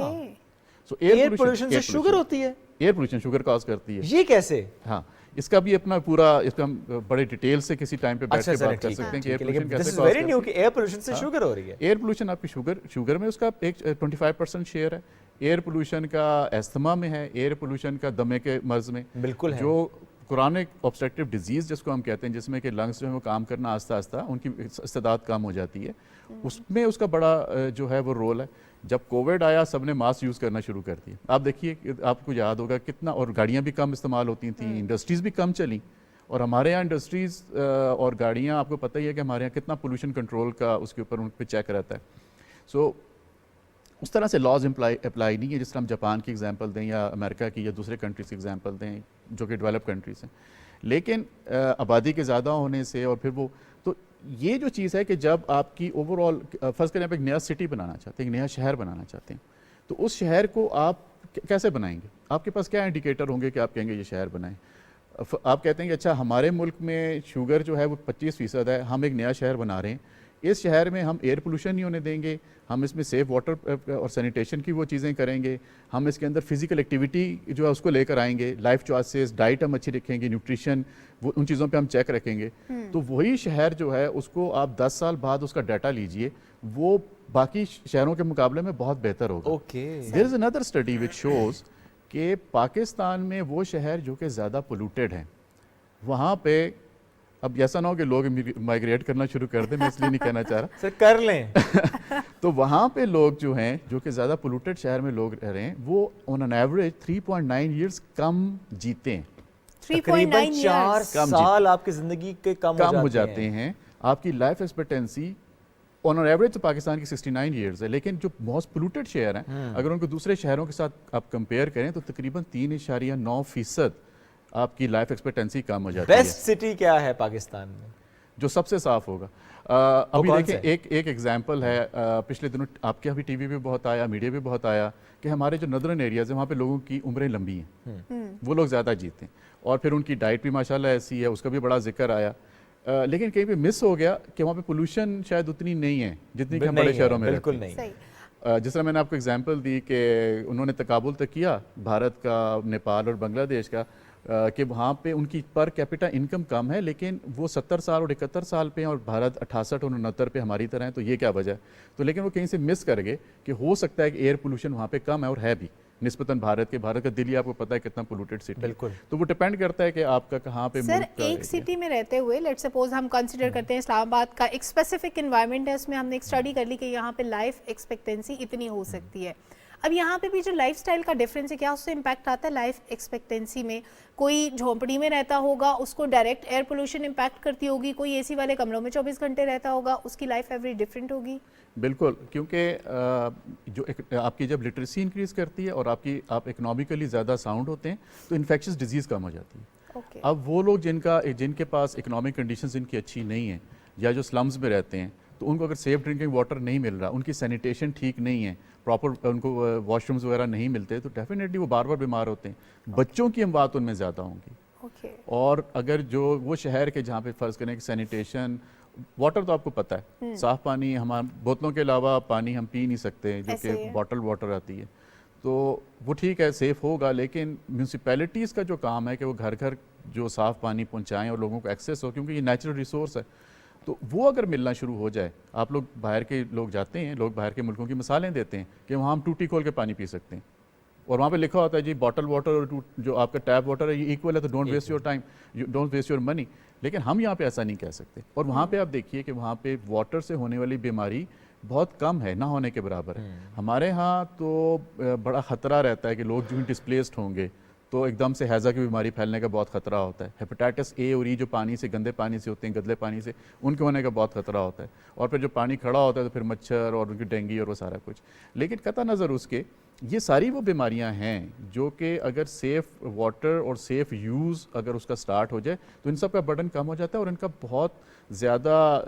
ایئر پولوشن سے شوگر ہوتی ہے؟
ایئر پولوشن شوگر کاز کرتی ہے.
یہ کیسے؟
ہاں, اس کا بھی اپنا پورا, اس کا ہم بڑے ڈیٹیل سے کسی ٹائم پہ بیٹھ کے بات کر سکتے ہیں کہ ایئر پولوشن کیسے کاز کرتی ہے.
ایئر پولوشن سے شوگر ہو رہی ہے.
ایئر پولوشن آپ کی شوگر میں اس کا ایک 25% شیئر ہے. ایئر پولوشن کا ایستھما میں ہے, ایئر پولوشن کا دمے کے مرض میں,
بالکل
جو کرونک obstructive ڈیزیز جس کو ہم کہتے ہیں، جس میں کہ لنگس جو ہے وہ کام کرنا آہستہ آہستہ ان کی استعداد کم ہو جاتی ہے، اس میں اس کا بڑا جو ہے وہ رول ہے. جب کووڈ آیا سب نے ماسک یوز کرنا شروع کر دیا. آپ دیکھیے آپ کو یاد ہوگا کتنا، اور گاڑیاں بھی کم استعمال ہوتی تھیں، انڈسٹریز بھی کم چلیں، اور ہمارے یہاں انڈسٹریز اور گاڑیاں آپ کو پتہ ہی ہے کہ ہمارے یہاں کتنا پولوشن کنٹرول کا اس کے اوپر ان پہ چیک رہتا ہے. سو اس طرح سے لاز اپلائی نہیں ہے جس طرح ہم جاپان کی ایگزامپل دیں یا امریکہ کی یا دوسرے کنٹریز کی ایگزامپل دیں جو کہ ڈیولپ کنٹریز ہیں. لیکن آبادی کے زیادہ ہونے سے اور پھر وہ تو یہ جو چیز ہے کہ جب آپ کی اوور آل فرض کریں آپ ایک نیا سٹی بنانا چاہتے ہیں، ایک نیا شہر بنانا چاہتے ہیں، تو اس شہر کو آپ کیسے بنائیں گے؟ آپ کے پاس کیا انڈیکیٹر ہوں گے کہ آپ کہیں گے یہ شہر بنائیں؟ آپ کہتے ہیں کہ اچھا ہمارے ملک میں شوگر جو ہے وہ 25% ہے، ہم ایک نیا شہر بنا رہے ہیں، اس شہر میں ہم ایئر پولوشن نہیں ہونے دیں گے، ہم اس میں سیف واٹر اور سینیٹیشن کی وہ چیزیں کریں گے، ہم اس کے اندر فزیکل ایکٹیویٹی جو ہے اس کو لے کر آئیں گے، لائف چوائسز، ڈائٹ ہم اچھی رکھیں گے، نیوٹریشن، وہ ان چیزوں پہ ہم چیک رکھیں گے. تو وہی شہر جو ہے اس کو آپ 10 سال بعد اس کا ڈیٹا لیجئے، وہ باقی شہروں کے مقابلے میں بہت بہتر ہوگا. There is another study which shows کہ پاکستان میں وہ شہر جو کہ زیادہ پولوٹیڈ ہیں، وہاں پہ اب ایسا نہ ہو کہ لوگ مائگریٹ کرنا شروع کر دیں، میں اس لیے نہیں کہنا چاہ رہا
سر کر لیں
تو وہاں پہ لوگ جو ہیں جو کہ زیادہ پولوٹیڈ شہر میں لوگ رہ رہے ہیں وہ آن این ایوریج 3.9 ایئرس کم جیتے ہیں.
تقریباً 4 سال آپ کی زندگی کے کم
ہو جاتے ہیں. آپ کی life expectancy on an average تو پاکستان کی 69 ایئرز ہے، لیکن جو موسٹ پولوٹیڈ شہر ہیں اگر ان کو دوسرے شہروں کے ساتھ آپ کمپیئر کریں تو تقریباً 3.9% آپ کی لائف ایکسپیکٹینسی کم ہو جاتی ہے.
بیسٹ سٹی کیا ہے پاکستان میں
جو سب سے صاف ہوگا؟ ابھی دیکھیں ایک ایگزامپل ہے، پچھلے دنوں آپ کے ابھی ٹی وی بھی بہت آیا، میڈیا بھی بہت آیا کہ ہمارے جو نردرن ایریاز ہیں وہاں پہ لوگوں کی عمریں لمبی ہیں، وہ لوگ زیادہ جیتے ہیں، اور پھر ان کی ڈائٹ بھی ماشاءاللہ ایسی ہے، اس کا بھی بڑا ذکر آیا. لیکن کہیں پہ مس ہو گیا کہ وہاں پہ پولوشن شاید اتنی نہیں ہے جتنی کہ ہم بڑے شہروں میں
بالکل
رہتے ہیں.
نہیں.
جس طرح میں نے آپ کو ایگزامپل دی کہ انہوں نے تقابل تک کیا بھارت کا، نیپال اور بنگلہ دیش کا، کہ وہاں پہ ان کی پر کیپٹا انکم کم ہے لیکن وہ 70 سال اور 71 سال پہ ہیں، اور بھارت 68 اور 69 پہ ہماری طرح ہیں. تو یہ کیا وجہ ہے؟ تو لیکن وہ کہیں سے مس کر گئے کہ ہو سکتا ہے کہ ایئر پولوشن وہاں پہ کم ہے، اور ہے بھی نسبتاً بھارت کا دلی آپ کو پتہ ہے کتنا پولوٹیڈ سٹی.
بالکل.
تو وہ ڈیپینڈ کرتا ہے کہ آپ کا کہاں پہ
سر ایک سٹی میں رہتے ہوئے لیٹ سپوز ہم کنسیڈر کرتے ہیں اسلام آباد کا ایک اسپیسیفک انوائرمنٹ ہے، اس میں ہم نے ایک اسٹڈی کر لی کہ یہاں پہ لائف ایکسپیکٹینسی اتنی ہو سکتی ہے. اب یہاں پہ بھی جو لائف سٹائل کا ڈیفرنس ہے کیا اس سے امپیکٹ آتا ہے لائف ایکسپیکٹینسی میں؟ کوئی جھونپڑی میں رہتا ہوگا اس کو ڈائریکٹ ایئر پولوشن امپیکٹ کرتی ہوگی، کوئی اے سی والے کمروں میں 24 گھنٹے رہتا ہوگا اس کی لائف ایوری ڈفرینٹ ہوگی.
بالکل، کیونکہ جو آپ کی جب لٹریسی انکریز کرتی ہے اور آپ اکنامکلی زیادہ ساؤنڈ ہوتے ہیں تو انفیکشس ڈیزیز کم ہو جاتی ہے. اب وہ لوگ جن کے پاس اکنامک کنڈیشنز ان کی اچھی نہیں ہیں یا جو سلمز میں رہتے ہیں تو ان کو اگر سیف ڈرنکنگ واٹر نہیں مل رہا، ان کی سینیٹیشن ٹھیک نہیں ہے، پراپر ان کو واش رومز وغیرہ نہیں ملتے، تو ڈیفینیٹلی وہ بار بار بیمار ہوتے ہیں. بچوں کی اموات ان میں زیادہ ہوں گی. اور اگر جو وہ شہر کے جہاں پہ فرض کریں کہ سینیٹیشن واٹر تو آپ کو پتہ ہے صاف پانی ہمارے بوتلوں کے علاوہ پانی ہم پی نہیں سکتے جو کہ باٹل واٹر آتی ہے، تو وہ ٹھیک ہے سیف ہوگا، لیکن میونسپیلٹیز کا جو کام ہے کہ وہ گھر گھر جو صاف پانی پہنچائیں اور لوگوں کو ایکسیس ہو، کیونکہ یہ نیچرل ریسورس ہے. تو وہ اگر ملنا شروع ہو جائے، آپ لوگ باہر کے لوگ جاتے ہیں، لوگ باہر کے ملکوں کی مثالیں دیتے ہیں کہ وہاں ہم ٹوٹی کھول کے پانی پی سکتے ہیں، اور وہاں پہ لکھا ہوتا ہے جی باٹل واٹر اور جو آپ کا ٹیپ واٹر ہے یہ ایکول ہے، تو don't waste your time, don't waste your money. لیکن ہم یہاں پہ ایسا نہیں کہہ سکتے. اور وہاں پہ آپ دیکھیے کہ وہاں پہ واٹر سے ہونے والی بیماری بہت کم ہے، نہ ہونے کے برابر ہے. ہمارے ہاں تو بڑا خطرہ رہتا ہے کہ لوگ جو ڈسپلیسڈ ہوں گے تو ایک دم سے ہیضہ کی بیماری پھیلنے کا بہت خطرہ ہوتا ہے. ہیپیٹائٹس اے اور ای جو پانی سے گندے پانی سے ہوتے ہیں، گدلے پانی سے، ان کے ہونے کا بہت خطرہ ہوتا ہے. اور پھر جو پانی کھڑا ہوتا ہے تو پھر مچھر اور ان کی ڈینگی اور وہ سارا کچھ. لیکن قطع نظر اس کے یہ ساری وہ بیماریاں ہیں جو کہ اگر سیف واٹر اور سیف یوز اگر اس کا سٹارٹ ہو جائے تو ان سب کا برڈن کم ہو جاتا ہے، اور ان کا بہت زیادہ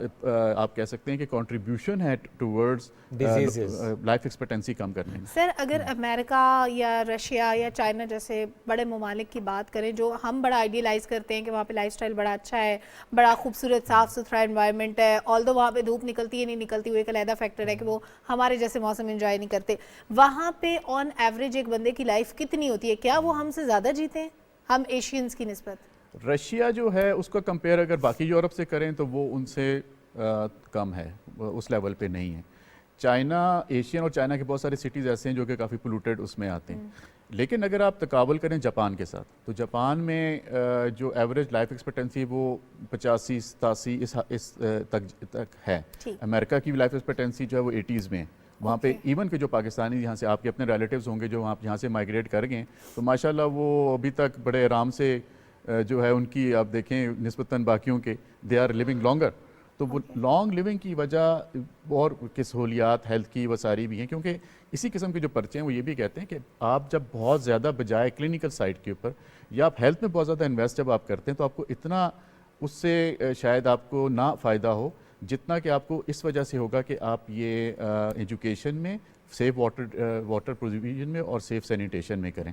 آپ کہہ سکتے ہیں کہ کنٹریبیوشن ہے ٹورڈز لائف ایکسپیکٹینسی کم کرنے میں.
سر اگر امریکہ یا رشیا یا چائنا جیسے بڑے ممالک کی بات کریں جو ہم بڑا آئیڈیلائز کرتے ہیں کہ وہاں پہ لائف سٹائل بڑا اچھا ہے، بڑا خوبصورت صاف ستھرا انوائرمنٹ ہے، آلدو وہاں پہ دھوپ نکلتی ہے نہیں نکلتی، وہ ایک علیحدہ فیکٹر ہے کہ وہ ہمارے جیسے موسم انجوائے نہیں کرتے، وہاں پہ آن ایوریج ایک بندے کی لائف کتنی ہوتی ہے؟ کیا وہ ہم سے زیادہ جیتے ہیں ہم ایشینز کی نسبت؟
رشیا جو ہے اس کا کمپیئر اگر باقی یورپ سے کریں تو وہ ان سے کم ہے، اس لیول پہ نہیں ہے. چائنا، ایشین اور چائنا کے بہت سارے سٹیز ایسے ہیں جو کہ کافی پولوٹیڈ اس میں آتے ہیں. لیکن اگر آپ تقابل کریں جاپان کے ساتھ تو جاپان میں جو ایوریج لائف ایکسپیکٹنسی وہ 85-87 اس تک ہے. امریکہ کی لائف ایکسپیکٹنسی جو ہے وہ 80s میں ہے. وہاں پہ ایون کہ جو پاکستانی یہاں سے آپ کے اپنے ریلیٹیوز ہوں گے جو یہاں سے مائگریٹ کر گئے تو ماشاءاللہ وہ ابھی تک بڑے آرام سے جو ہے ان کی آپ دیکھیں نسبتاً باقیوں کے دے آر لیونگ لانگر. تو وہ لانگ لیونگ کی وجہ اور سہولیات ہیلتھ کی وہ ساری بھی ہیں, کیونکہ اسی قسم کے جو پرچے ہیں وہ یہ بھی کہتے ہیں کہ آپ جب بہت زیادہ بجائے کلینکل سائٹ کے اوپر یا آپ ہیلتھ میں بہت زیادہ انویسٹ جب آپ کرتے ہیں تو آپ کو اتنا اس سے شاید آپ کو نہ فائدہ ہو جتنا کہ آپ کو اس وجہ سے ہوگا کہ آپ یہ ایجوکیشن میں سیف واٹر پروویژن میں اور سیف سینیٹیشن میں کریں.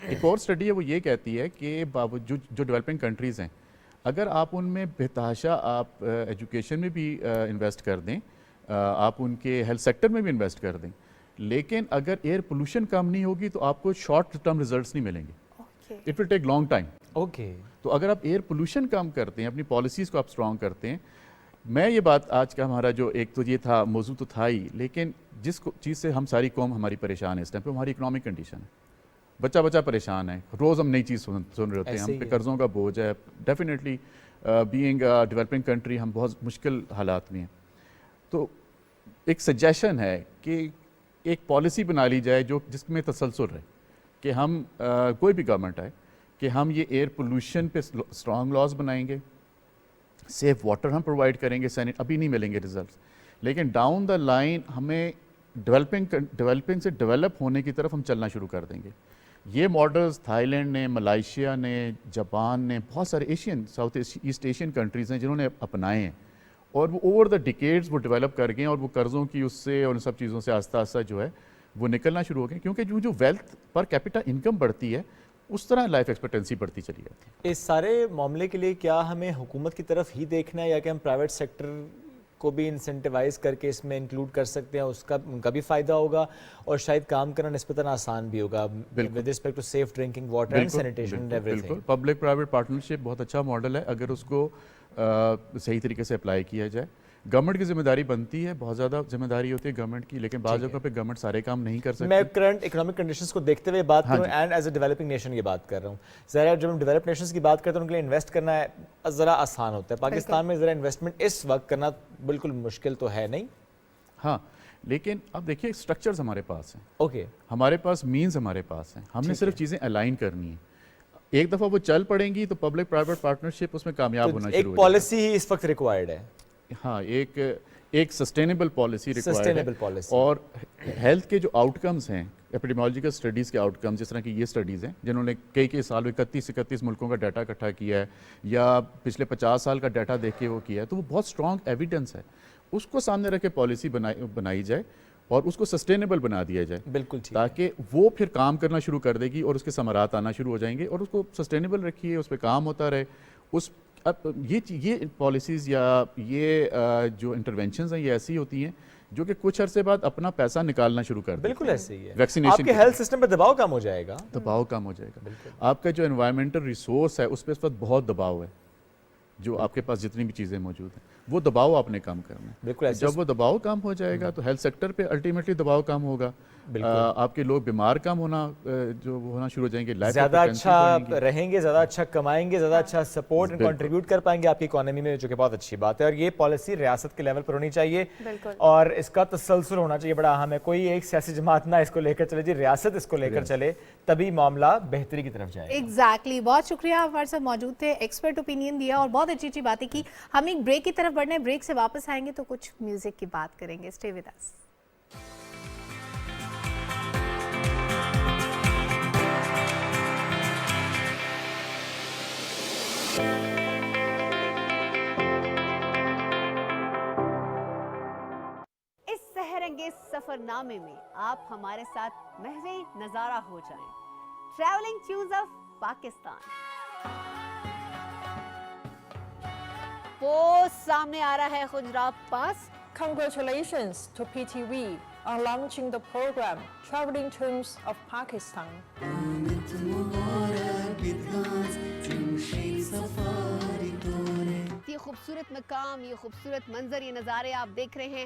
ایک اور اسٹڈی ہے وہ یہ کہتی ہے کہ جو ڈیولپنگ کنٹریز ہیں اگر آپ ان میں بتحاشا آپ ایجوکیشن میں بھی انویسٹ کر دیں, آپ ان کے ہیلتھ سیکٹر میں بھی انویسٹ کر دیں, لیکن اگر ایئر پولوشن کم نہیں ہوگی تو آپ کو شارٹ ٹرم ریزلٹس نہیں ملیں گے. It will take long time. تو اگر آپ ایئر پولوشن کم کرتے ہیں, اپنی پالیسیز کو آپ اسٹرانگ کرتے ہیں, میں یہ بات آج کا ہمارا جو ایک تو یہ تھا موضوع تو تھا ہی, لیکن جس چیز سے ہم ساری قوم ہماری پریشان ہے اس ٹائم پہ ہماری اکنامک کنڈیشن ہے. بچہ پریشان ہے, روز ہم نئی چیز سن رہے ہوتے ہیں, ہم پہ قرضوں کا بوجھ ہے. ڈیفینیٹلی بینگ ڈیولپنگ کنٹری ہم بہت مشکل حالات میں ہیں. تو ایک سجیشن ہے کہ ایک پالیسی بنا لی جائے جس میں تسلسل رہے کہ ہم کوئی بھی گورنمنٹ آئے کہ ہم یہ ایئر پولوشن پہ اسٹرانگ لاز بنائیں گے, سیف واٹر ہم پرووائڈ کریں گے. ابھی نہیں ملیں گے ریزلٹس, لیکن ڈاؤن دا لائن ہمیں ڈیولپنگ سے ڈیولپ ہونے کی طرف ہم چلنا شروع کر دیں گے. یہ ماڈلز تھائی لینڈ نے, ملائیشیا نے, جاپان نے, بہت سارے Asian south East Asian countries ہیں جنہوں نے اپنائے ہیں اور وہ اوور دا ڈیکیڈز وہ ڈیولپ کر گئے ہیں اور وہ قرضوں کی اس سے اور ان سب چیزوں سے آہستہ آہستہ جو ہے وہ نکلنا شروع ہو گئے, کیونکہ جو ویلتھ پر کیپٹا انکم بڑھتی ہے اس طرح لائف ایکسپیکٹنسی بڑھتی چلی جاتی ہے.
اس سارے معاملے کے لیے کیا ہمیں حکومت کی طرف ہی دیکھنا ہے یا کہ ہم پرائیویٹ سیکٹر کو بھی انسینٹیوائز کر کے اس میں انکلوڈ کر سکتے ہیں, ان کا بھی فائدہ ہوگا اور شاید کام کرنا نسبتاً آسان بھی ہوگا with respect to safe drinking water and sanitation and every thing.
Public private partnership بہت اچھا ماڈل ہے اگر اس کو صحیح طریقے سے اپلائی کیا جائے. گورنمنٹ کی ذمہ داری بنتی ہے, بہت زیادہ ذمہ داری ہوتی ہے گورنمنٹ کی, لیکن بعض جگہوں پہ گورنمنٹ سارے کام نہیں کر سکتی.
میں کرنٹ اکنامک کنڈیشنز کو دیکھتے ہوئے بات کروں and as a developing nation یہ بات کر رہا ہوں. ذرا جب ہم ڈیولپ نیشنز کی بات کرتے ہیں ان کے لیے انویسٹ کرنا ذرا آسان ہوتا ہے. پاکستان میں ذرا انویسٹمنٹ اس وقت کرنا بالکل مشکل تو ہے نہیں.
ہاں, لیکن اب دیکھیے اسٹرکچرز ہمارے پاس ہیں, ہمارے پاس مینز ہمارے پاس ہیں, ہم نے صرف چیزیں الائن کرنی ہیں. ایک دفعہ وہ چل پڑیں گی تو پبلک پرائیویٹ پارٹنرشپ اس میں کامیاب ہونا شروع ہو جائے گا.
ایک پالیسی ہی اس وقت ریکوائرڈ ہے.
ہاں, ایک سسٹینیبل پالیسی ریکوائرڈ ہے. اور ہیلتھ کے جو آؤٹ کمز ہیں, ایپیڈیمیولوجیکل اسٹڈیز کے آؤٹ کمز, جس طرح کی یہ اسٹڈیز ہیں جنہوں نے کئی سال 31 ملکوں کا ڈیٹا اکٹھا کیا ہے یا پچھلے 50 سال کا ڈیٹا دیکھ کے وہ کیا ہے, تو وہ بہت اسٹرانگ ایویڈنس ہے. اس کو سامنے رکھ کے پالیسی بنائی جائے اور اس کو سسٹینیبل بنا دیا جائے,
بالکل,
تاکہ وہ پھر کام کرنا شروع کر دے گی اور اس کے ثمرات آنا شروع ہو جائیں گے. اور اس کو سسٹینیبل رکھیے, اس پہ کام ہوتا رہے. اب یہ پالیسیز یا یہ جو انٹرونشنز ہیں یہ ایسی ہوتی ہیں جو کہ کچھ عرصے بعد اپنا پیسہ نکالنا شروع کر دیں.
بالکل ایسے ہی ہے.
ویکسینیشن
آپ کے ہیلتھ سسٹم پہ دباؤ کم ہو جائے گا.
آپ کا جو انوائرمنٹل ریسورس ہے اس پہ اس وقت بہت دباؤ ہے. جو آپ کے پاس جتنی بھی چیزیں موجود ہیں وہ دباؤ آپ نے کم کرنا ہے.
بالکل,
جب وہ دباؤ کم ہو جائے گا تو ہیلتھ سیکٹر پہ الٹیمیٹلی دباؤ کم ہوگا. آپ کے لوگ بیمار کم ہونا شروع ہو جائیں گے,
زیادہ اچھا رہیں گے, زیادہ اچھا کمائیں گے, زیادہ اچھا سپورٹ اینڈ کنٹریبیوٹ کر پائیں گے آپ کی اکانومی میں, جو کہ بہت اچھی بات ہے. اور یہ پالیسی ریاست کے لیول پر ہونی چاہیے اور اس کا تسلسل ہونا چاہیے, بڑا اہم ہے. کوئی ایک سیاسی جماعت نہ اس کو لے کر چلے, جی ریاست اس کو لے کر چلے, تبھی معاملہ بہتری کی طرف جائے.
ایگزیکٹلی. بہت شکریہ, ہمارے ساتھ موجود تھے, ایکسپرٹ اوپینین دیا اور بہت اچھی باتیں کی. ہم ایک بریک کی طرف بڑھنے ہیں, بریک سے واپس آئیں گے تو کچھ میوزک کی بات کریں گے. Stay with us.
اس سحر انگیز سفر نامے میں آپ ہمارے ساتھ محو نظارہ ہو جائیں. Travelling tunes of Pakistan. وہ سامنے آ رہا ہے خجرات پاس.
Congratulations to PTV on launching the program Traveling Tunes of Pakistan.
یہ خوبصورت مقام, یہ خوبصورت منظر, یہ نظارے آپ دیکھ رہے ہیں.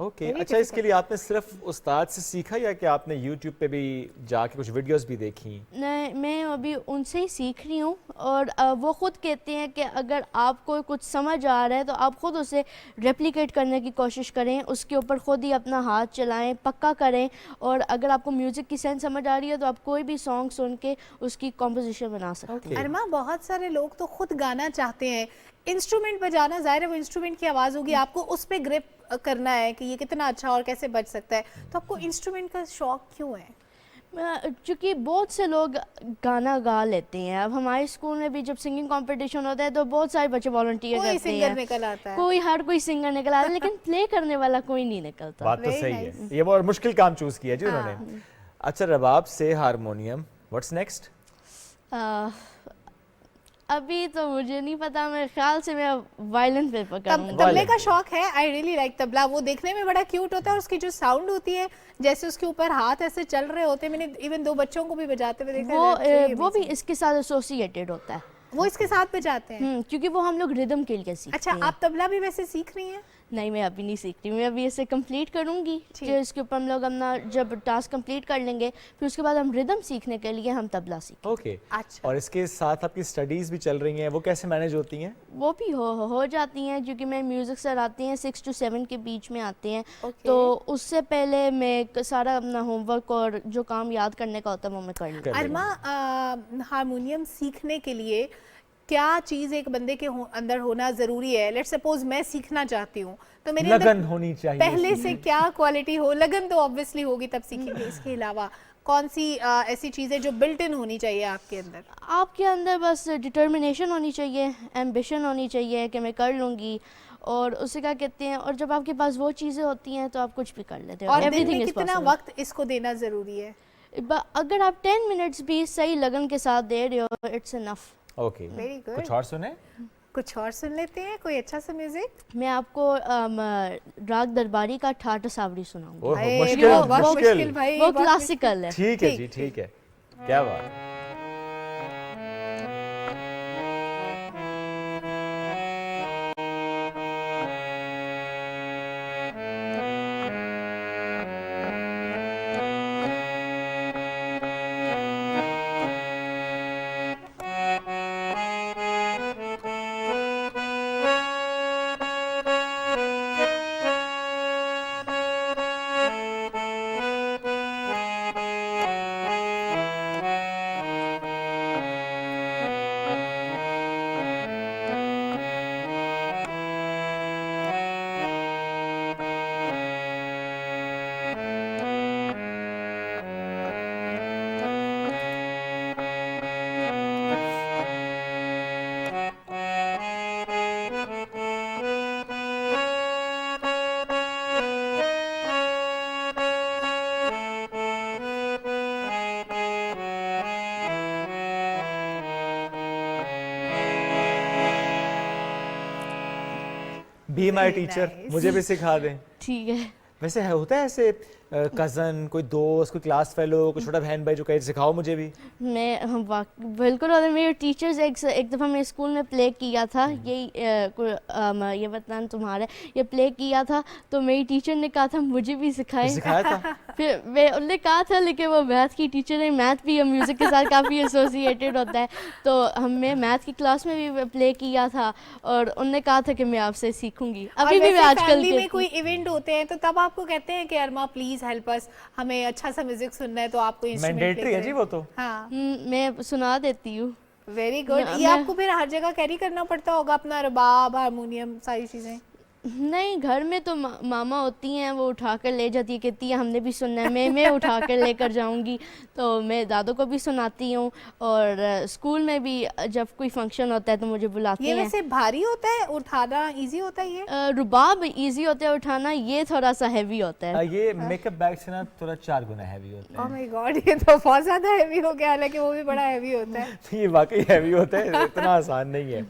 اوکے. اچھا اس کے لیے آپ نے صرف استاد سے سیکھا یا کہ آپ نے یوٹیوب پہ بھی جا کے کچھ ویڈیوز بھی دیکھی؟
نہیں، میں ابھی ان سے ہی سیکھ رہی ہوں، اور وہ خود کہتے ہیں کہ اگر آپ کو کچھ سمجھ آ رہا ہے تو آپ خود اسے ریپلیکیٹ کرنے کی کوشش کریں، اس کے اوپر خود ہی اپنا ہاتھ چلائیں، پکا کریں، اور اگر آپ کو میوزک کی سینس سمجھ آ رہی ہے تو آپ کوئی بھی سانگ سن کے اس کی کمپوزیشن بنا سکتے ہیں.
ارما، بہت سارے لوگ تو خود گانا چاہتے ہیں، انسٹرومنٹ بجانا، ظاہر ہے وہ انسٹرومنٹ کی آواز ہوگی، آپ کو اس پہ گرپ کرنا ہے کہ یہ کتنا اچھا اور کیسے بج سکتا ہے، تو آپ کو انسٹرومنٹ کا شوق کیوں ہے؟
چونکہ بہت سے لوگ گانا گا لیتے ہیں. اب ہمارے اسکول میں بھی جب سنگنگ کمپٹیشن ہوتا ہے تو بہت سارے بچے والنٹیئر کرتے ہیں،
کوئی سنگر نکل آتا ہے،
ہر کوئی سنگر نکل آتا ہے، لیکن پلے کرنے والا کوئی نہیں نکلتا.
بات تو صحیح ہے، یہ بہت مشکل کام چوز کیا جی انہوں نے. اچھا رباب سے ہارمونیم، واٹس نیکسٹ؟
ابھی تو مجھے نہیں پتا، میرے خیال سے میں وائلن پہ پکڑوں گی.
تبلے کا شوق ہے، آئی ریئلی لائک تبلا. وہ دیکھنے میں بڑا کیوٹ ہوتا ہے، اور اس کی جو ساؤنڈ ہوتی ہے جیسے اس کے اوپر ہاتھ ایسے چل رہے ہوتے ہیں، میں نے ایون 2 بچوں کو بھی بجاتے ہوئے دیکھا ہے.
وہ بھی اس کے ساتھ ایسوسیٹیڈ ہوتا ہے،
وہ اس کے ساتھ بجاتے ہیں
کیونکہ وہ ہم لوگ ردم کے لیے سیکھتے ہیں.
اچھا، آپ تبلا بھی ویسے سیکھ رہی ہیں؟
نہیں، میں ابھی نہیں سیکھ رہی، میں ابھی اسے کمپلیٹ کروں گی. جو اس کے اوپر ہم لوگ اپنا جب ٹاسک کمپلیٹ کر لیں گے پھر اس کے بعد ہم ردم سیکھنے کے لیے ہم تبلا سیکھیں.
اوکے. اور اس کے ساتھ آپ کی اسٹڈیز بھی چل رہی ہیں، وہ کیسے مینیج ہوتی ہیں؟
وہ بھی ہو جاتی ہیں، کیونکہ میں میوزک سر آتے ہیں 6 to 7 کے بیچ میں آتے ہیں، تو اس سے پہلے میں سارا اپنا ہوم ورک اور جو کام یاد کرنے کا ہوتا ہے وہ میں کر لوں.
ارما، ہارمونیم سیکھنے کے لیے کیا چیز ایک بندے کے اندر ہونا ضروری ہے؟ لیٹ سپوز میں سیکھنا چاہتی ہوں تو میرے
لگن ہونی چاہیے،
پہلے سے کیا کوالٹی ہو؟ لگن تو obviously ہوگی تب سیکھیں گے. اس کے علاوہ کون سی ایسی چیزیں جو بلٹ ان ہونی چاہیے آپ کے اندر؟
آپ کے اندر بس ڈٹرمنیشن ہونی چاہیے، ایمبیشن ہونی چاہیے کہ میں کر لوں گی، اور اسے کیا کہتے ہیں، اور جب آپ کے پاس وہ چیزیں ہوتی ہیں تو آپ کچھ بھی کر لیتے ہیں.
اور دن میں کتنا وقت اس کو دینا ضروری ہے؟
اگر آپ 10 منٹس بھی صحیح لگن کے ساتھ دے رہے ہو، اٹس انف.
اوکے. کچھ اور سنیں؟
کچھ اور سن لیتے ہیں، کوئی اچھا سا میوزک.
میں آپ کو راگ درباری کا ٹھاٹھ ساوری سناؤں
گی.
وہ کلاسیکل ہے.
ٹھیک ہے جی، ٹھیک ہے، کیا بات. بی مائی ٹیچر، مجھے بھی سکھا دیں.
ٹھیک ہے.
ویسے ہوتا ہے ایسے کزن، کوئی دوست، کوئی کلاس فیلو، کوئی چھوٹا بہن بھائی جو کہے سکھاؤ مجھے بھی؟
میں بالکل، اور میرے ٹیچرز ایک دفعہ میں اسکول میں پلے کیا تھا، یہ وطن تمہارا، یہ پلے کیا تھا تو میری ٹیچر نے کہا تھا مجھے بھی
سکھایا تھا.
پھر انہوں نے کہا تھا، لیکن وہ میتھ کی ٹیچر ہے، میتھ بھی میوزک کے ساتھ کافی ایسوسیٹیڈ ہوتا ہے، تو ہمیں میتھ کی کلاس میں بھی پلے کیا تھا، اور انہوں نے کہا تھا کہ میں آپ سے سیکھوں گی. ابھی بھی میں آج کل
میں کوئی ایونٹ ہوتے ہیں تو تب آپ کو کہتے ہیں کہ ارما پلیز ہیلپ اس، ہمیں اچھا سا میوزک سننا ہے تو آپ کو
مینڈیٹری ہے جی وہ تو.
ہاں، میں سنا دیتی ہوں.
Very good. یہ آپ کو پھر ہر جگہ کیری کرنا پڑتا ہوگا اپنا رباب، ہارمونیم، ساری چیزیں؟
نہیں، گھر میں تو ماما ہوتی ہیں، وہ اٹھا کر لے جاتی ہے، کہتی ہے ہم نے بھی سننا ہے، میں اٹھا کر لے کر جاؤں گی، تو میں دادوں کو بھی سناتی ہوں، اور اسکول میں بھی جب کوئی فنکشن ہوتا ہے تو مجھے بلاتے ہیں.
یہ ویسے بھاری ہوتا ہے اٹھانا، ایزی ہوتا ہے یہ؟
رباب ایزی ہوتا ہے اٹھانا، یہ تھوڑا سا ہیوی ہوتا ہے.
یہ میک اپ بیگ سے نا تھوڑا 4 گنا ہیوی ہوتا ہے.
اوہ مائی گاڈ، یہ تو بہت زیادہ ہیوی ہو گیا، حالانکہ وہ بھی بڑا ہیوی ہوتا ہے.
یہ واقعی ہیوی ہوتا ہے، اتنا آسان نہیں ہے.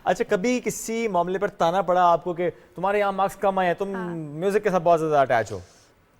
اچھا، کبھی کسی معاملے پر تانا پڑا آپ کو کہ تمہارے یہاں مارکس کم آئے ہیں، تم میوزک کے ساتھ بہت زیادہ اٹیچ ہو؟